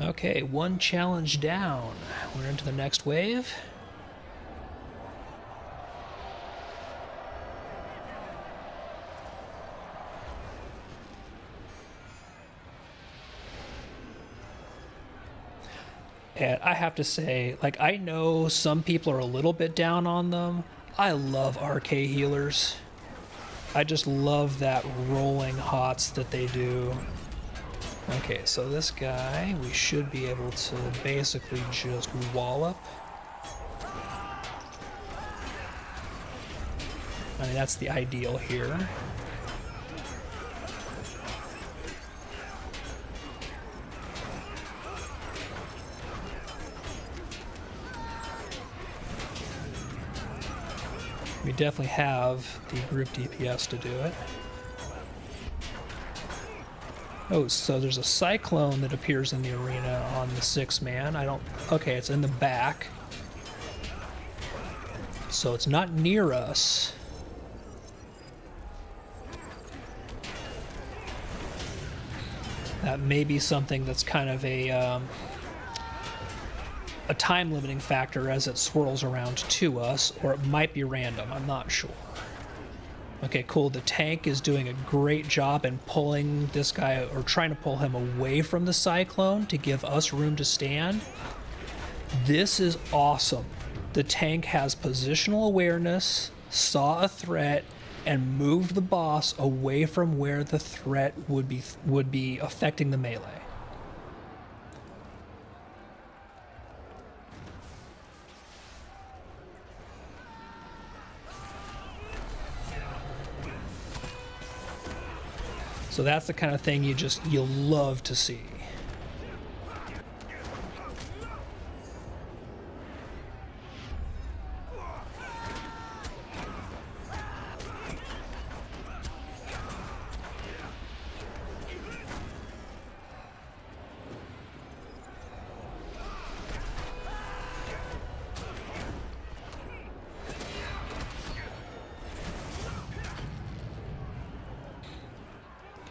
Okay, one challenge down. We're into the next wave. And I have to say, like, I know some people are a little bit down on them. I love RK healers. I just love that rolling hots that they do. Okay, so this guy, we should be able to basically just wallop. I mean, that's the ideal here. We definitely have the group DPS to do it. Oh, so there's a cyclone that appears in the arena on the 6-man. Okay, it's in the back. So it's not near us. That may be something that's kind of a time limiting factor as it swirls around to us, or it might be random. I'm not sure. Okay, cool. The tank is doing a great job in pulling this guy, or trying to pull him away from the cyclone to give us room to stand. This is awesome. The tank has positional awareness, saw a threat, and moved the boss away from where the threat would be affecting the melee. So that's the kind of thing you'll love to see.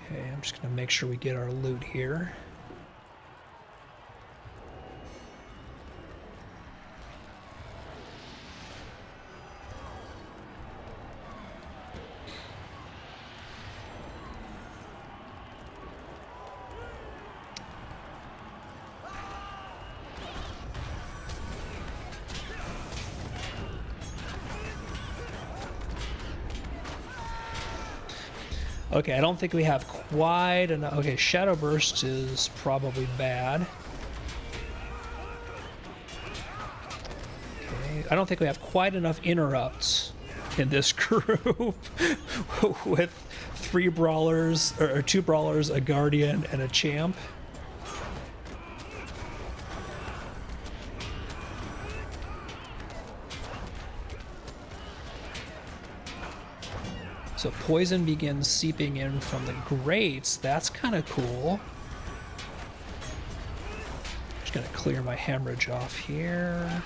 Okay, I'm just gonna make sure we get our loot here. Okay, I don't think we have quite enough. Okay, Shadow Burst is probably bad. Okay, I don't think we have quite enough interrupts in this group with 3 brawlers, or 2 brawlers, a guardian, and a champ. So poison begins seeping in from the grates. That's kind of cool. Just gonna clear my hemorrhage off here.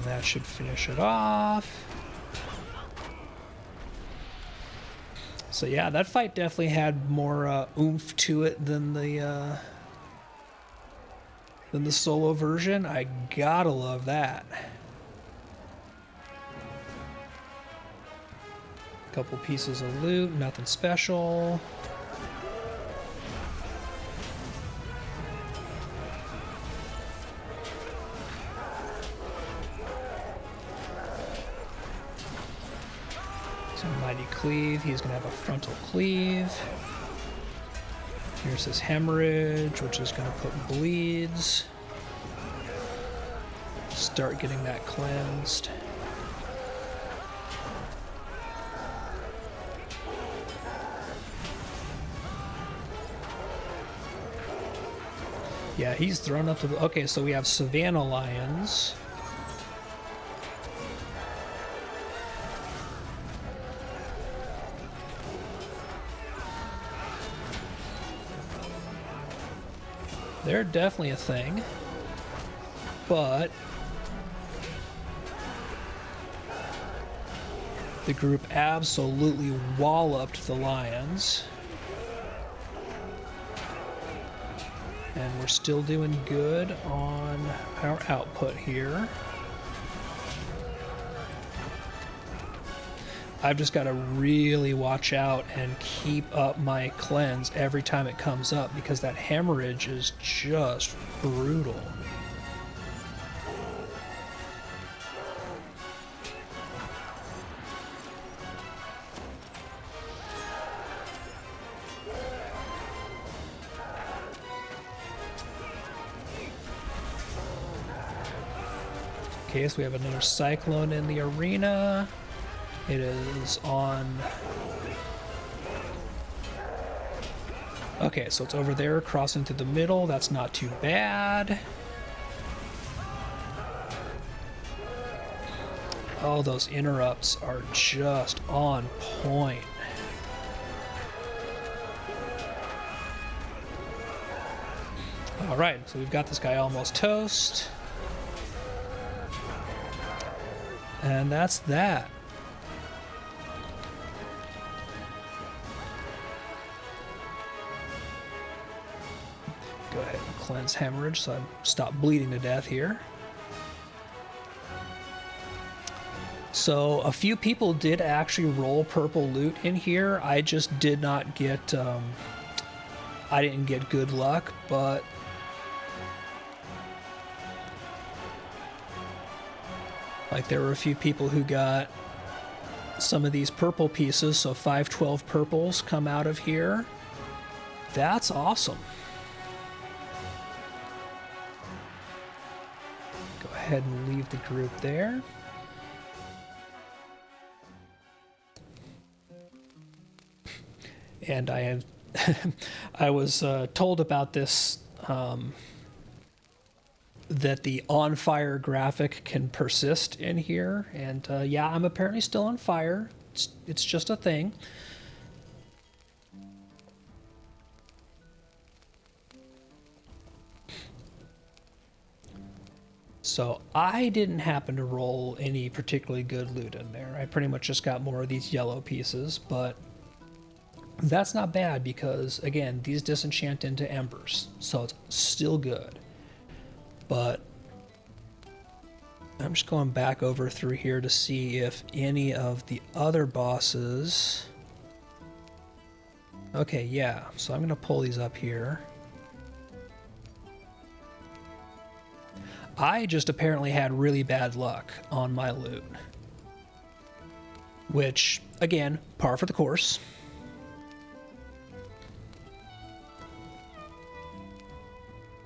That should finish it off. So yeah, that fight definitely had more oomph to it than the solo version. I gotta love that. Couple pieces of loot, nothing special. Mighty Cleave, he's going to have a frontal cleave. Here's his hemorrhage, which is going to put bleeds. Start getting that cleansed. Yeah, he's thrown up to the... Okay, so we have Savannah Lions. They're definitely a thing. But the group absolutely walloped the lions. And we're still doing good on our output here. I've just got to really watch out and keep up my cleanse every time it comes up, because that hemorrhage is just brutal. Okay, so we have another cyclone in the arena. It is on... Okay, so it's over there, crossing through the middle. That's not too bad. Oh, those interrupts are just on point. All right, so we've got this guy almost toast. And that's that. Go ahead and cleanse hemorrhage so I stop bleeding to death here. So a few people did actually roll purple loot in here. I just did not get, I didn't get good luck, but like there were a few people who got some of these purple pieces, so 512 purples come out of here. That's awesome. Go ahead and leave the group there. And I am I was told about this, that the on fire graphic can persist in here, and yeah, I'm apparently still on fire. It's just a thing. So I didn't happen to roll any particularly good loot in there. I pretty much just got more of these yellow pieces, but that's not bad because, again, these disenchant into embers, so it's still good. But I'm just going back over through here to see if any of the other bosses... Okay, yeah, so I'm going to pull these up here. I just apparently had really bad luck on my loot. Which, again, par for the course.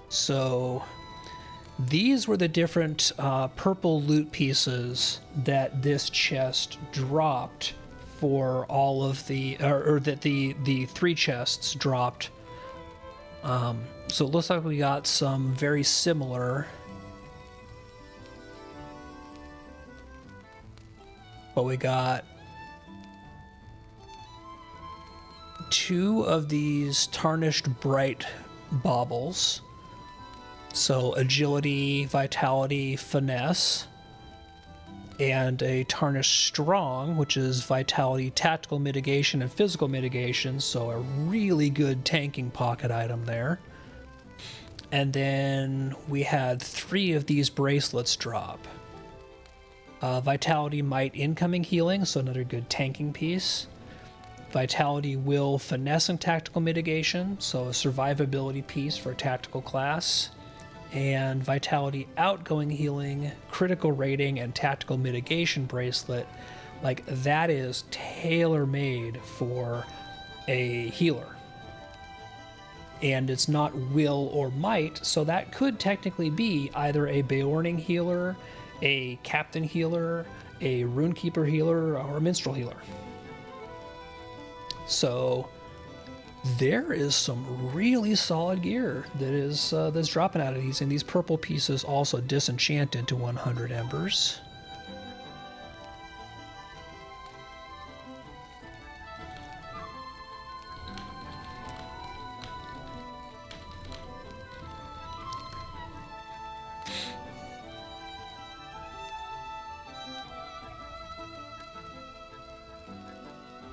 So these were the different purple loot pieces that this chest dropped for all of the, or that the 3 chests dropped. So it looks like we got some very similar, but we got 2 of these tarnished bright baubles. So agility, vitality, finesse, and a tarnished strong, which is vitality, tactical mitigation, and physical mitigation. So a really good tanking pocket item there. And then we had 3 of these bracelets drop. Vitality, might, incoming healing, so another good tanking piece. Vitality, will, finesse, and tactical mitigation, so a survivability piece for a tactical class. And vitality, outgoing healing, critical rating, and tactical mitigation bracelet. Like, that is tailor-made for a healer. And it's not will or might, so that could technically be either a Beorning healer, a captain healer, a runekeeper healer, or a minstrel healer. So there is some really solid gear that is that's dropping out of these, and these purple pieces also disenchant into 100 embers.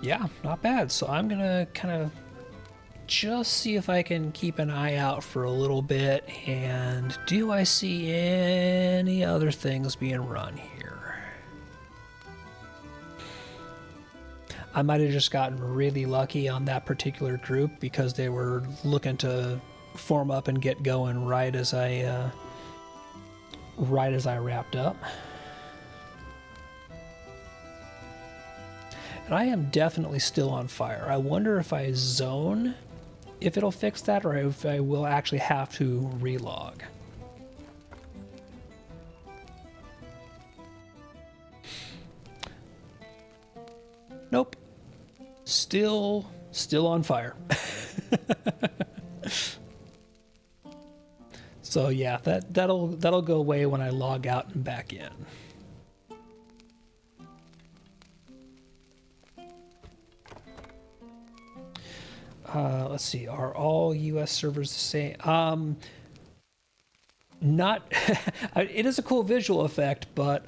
Yeah, not bad. So I'm gonna kind of just see if I can keep an eye out for a little bit, and do I see any other things being run here? I might have just gotten really lucky on that particular group because they were looking to form up and get going right as I wrapped up. And I am definitely still on fire. I wonder if I zone, if it'll fix that, or if I will actually have to relog. Nope. Still on fire. So yeah, that'll go away when I log out and back in. Let's see, are all US servers the same? Not, it is a cool visual effect, but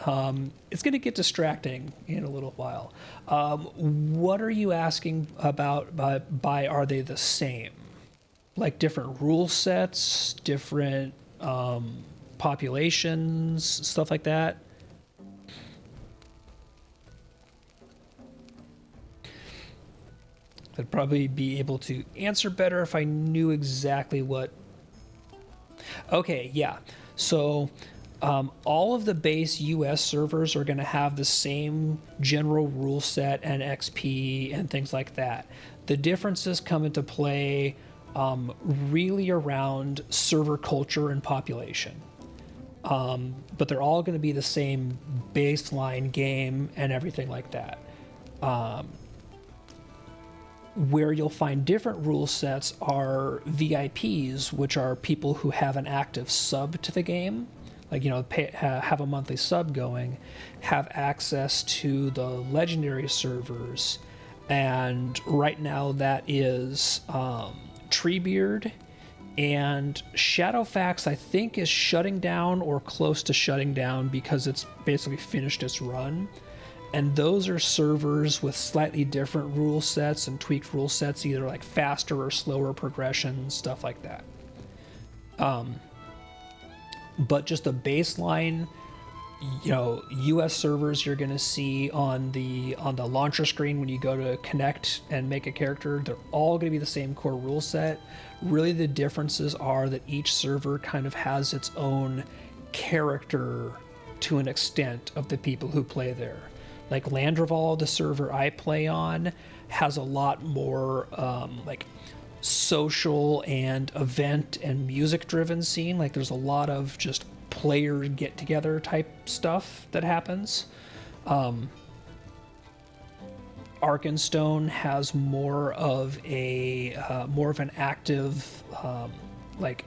it's going to get distracting in a little while. What are you asking about by are they the same? Like different rule sets, different populations, stuff like that? I'd probably be able to answer better if I knew exactly what. Okay, yeah. So all of the base US servers are going to have the same general rule set and XP and things like that. The differences come into play really around server culture and population. But they're all going to be the same baseline game and everything like that. Where you'll find different rule sets are VIPs, which are people who have an active sub to the game, like, you know, have a monthly sub going, have access to the legendary servers, and right now that is Treebeard, and Shadowfax I think is shutting down or close to shutting down because it's basically finished its run. And those are servers with slightly different rule sets and tweaked rule sets, either like faster or slower progression, stuff like that. But just the baseline, you know, US servers you're going to see on the launcher screen when you go to connect and make a character, they're all going to be the same core rule set. Really the differences are that each server kind of has its own character to an extent of the people who play there. Like Landreval, the server I play on, has a lot more like social and event and music driven scene. Like there's a lot of just player get together type stuff that happens. Arkenstone has more of an active like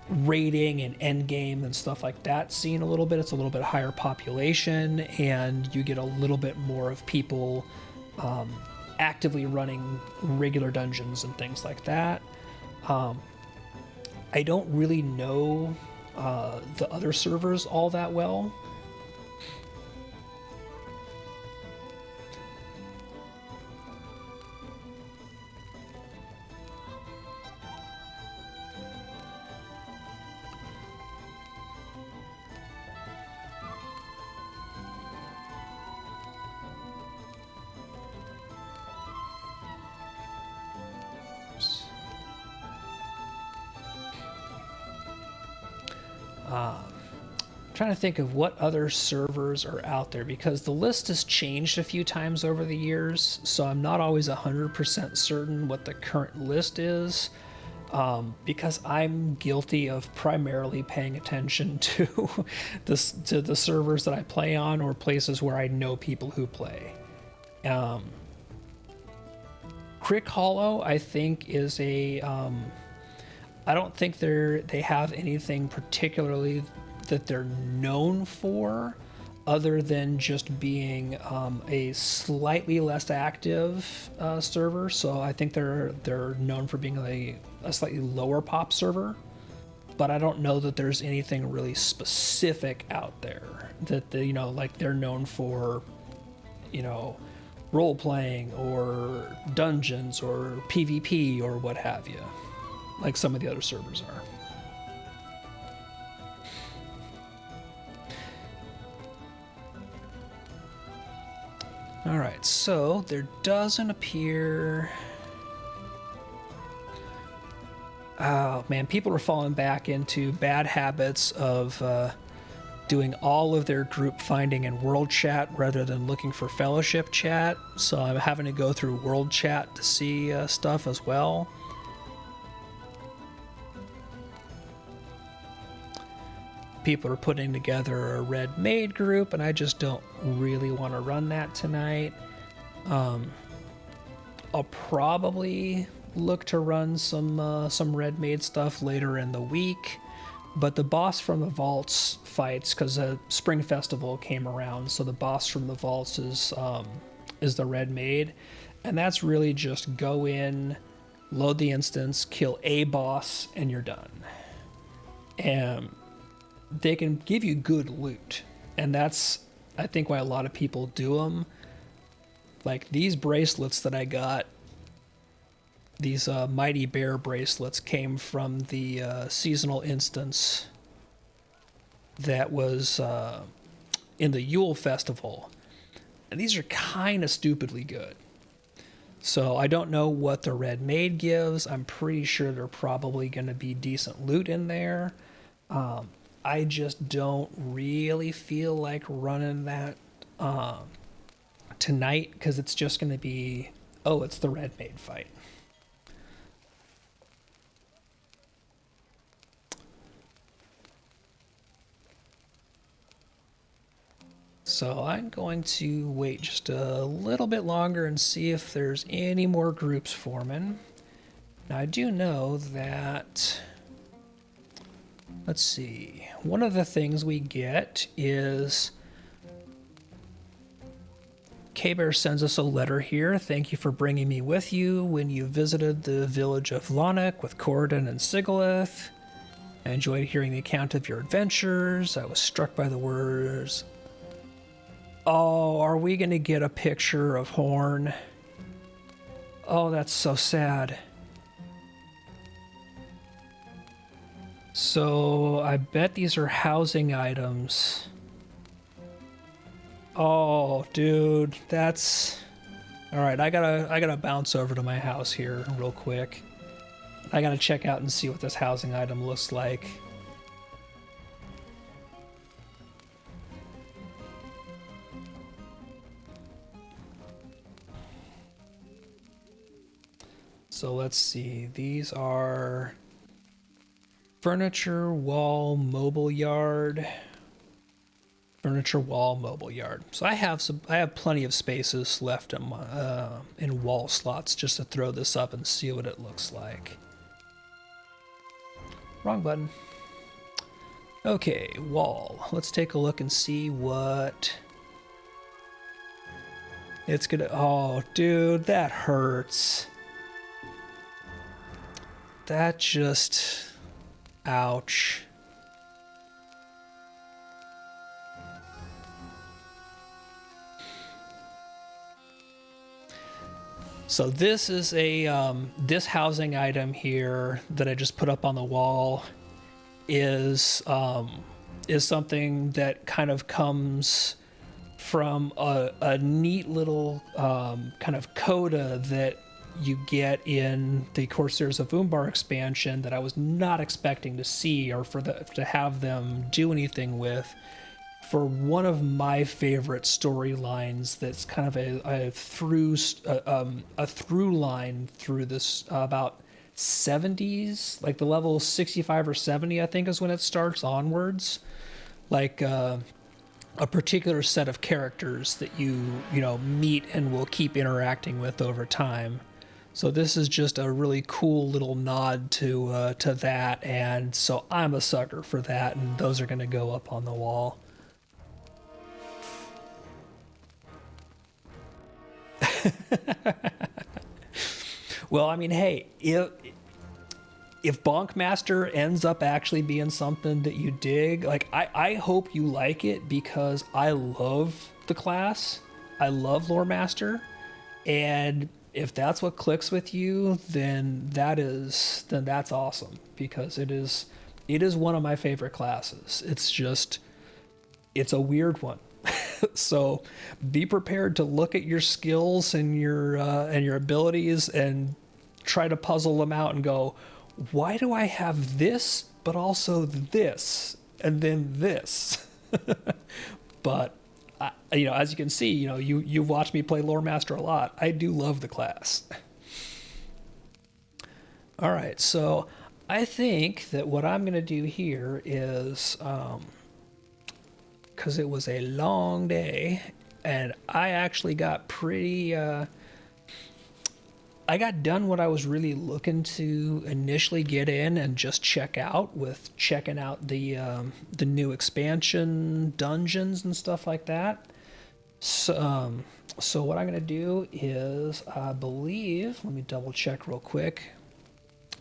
raiding and end game and stuff like that scene a little bit. It's a little bit higher population, and you get a little bit more of people actively running regular dungeons and things like that. I don't really know the other servers all that well. Trying to think of what other servers are out there, because the list has changed a few times over the years, so I'm not always 100% certain what the current list is, because I'm guilty of primarily paying attention to the servers that I play on or places where I know people who play. Crick Hollow, I think, is a I don't think they have anything particularly that they're known for, other than just being a slightly less active server. So I think they're known for being a slightly lower pop server. But I don't know that there's anything really specific out there that you know, like they're known for, you know, role-playing or dungeons or PvP or what have you, like some of the other servers are. All right, so there doesn't appear... Oh man, people are falling back into bad habits of doing all of their group finding in world chat rather than looking for fellowship chat. So I'm having to go through world chat to see stuff as well. People are putting together a red maid group, and I just don't really want to run that tonight. I'll probably look to run some red maid stuff later in the week, but the boss from the vaults fights, because the spring festival came around, so the boss from the vaults is the red maid, and that's really just go in, load the instance, kill a boss, and you're done. And they can give you good loot, and that's, I think, why a lot of people do them. Like these bracelets that I got, these Mighty Bear bracelets, came from the seasonal instance that was in the Yule Festival, and these are kind of stupidly good. So I don't know what the red maid gives. I'm pretty sure they're probably going to be decent loot in there. I just don't really feel like running that tonight, because it's just going to be, oh, it's the red maid fight. So I'm going to wait just a little bit longer and see if there's any more groups forming. Now I do know that, let's see, one of the things we get is K-Bear sends us a letter here. Thank you for bringing me with you when you visited the village of Lanuk with Corridon and Sigilith. I enjoyed hearing the account of your adventures. I was struck by the words. Oh, are we going to get a picture of Horn? Oh, that's so sad. So I bet these are housing items. Oh, dude, that's... All right, I gotta bounce over to my house here real quick. I gotta check out and see what this housing item looks like. So let's see, these are furniture, wall, mobile yard. Furniture, wall, mobile yard. So I have plenty of spaces left in wall slots just to throw this up and see what it looks like. Wrong button. Okay, wall. Let's take a look and see what it's gonna... Oh, dude, that hurts. That just... Ouch. So this is a this housing item here that I just put up on the wall is something that kind of comes from a neat little kind of coda that you get in the Corsairs of Umbar expansion that I was not expecting to see or to have them do anything with, for one of my favorite storylines that's kind of a through line through this about 70s, like the level 65 or 70 I think is when it starts onwards, like a particular set of characters that you meet and will keep interacting with over time. So this is just a really cool little nod to that, and so I'm a sucker for that, and those are going to go up on the wall. Well, I mean, hey, if Bonkmaster ends up actually being something that you dig, like I hope you like it, because I love the class. I love Lore Master. And if that's what clicks with you, then that's awesome, because it is one of my favorite classes. It's a weird one. So be prepared to look at your skills and your abilities and try to puzzle them out and go, why do I have this but also this and then this? But as you can see, you've watched me play Lore Master a lot. I do love the class. All right, so I think that what I'm going to do here is, because it was a long day, and I actually got I got done what I was really looking to initially get in and just check out, with checking out the new expansion dungeons and stuff like that. So what I'm gonna do is, I believe, let me double check real quick.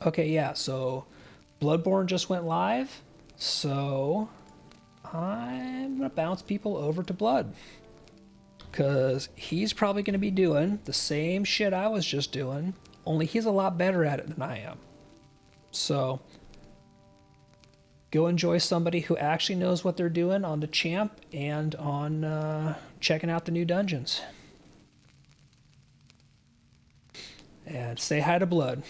Okay, yeah. So Bloodborne just went live, so I'm gonna bounce people over to Blood, because he's probably going to be doing the same shit I was just doing, only he's a lot better at it than I am. So go enjoy somebody who actually knows what they're doing on the champ and on checking out the new dungeons. And say hi to Blood.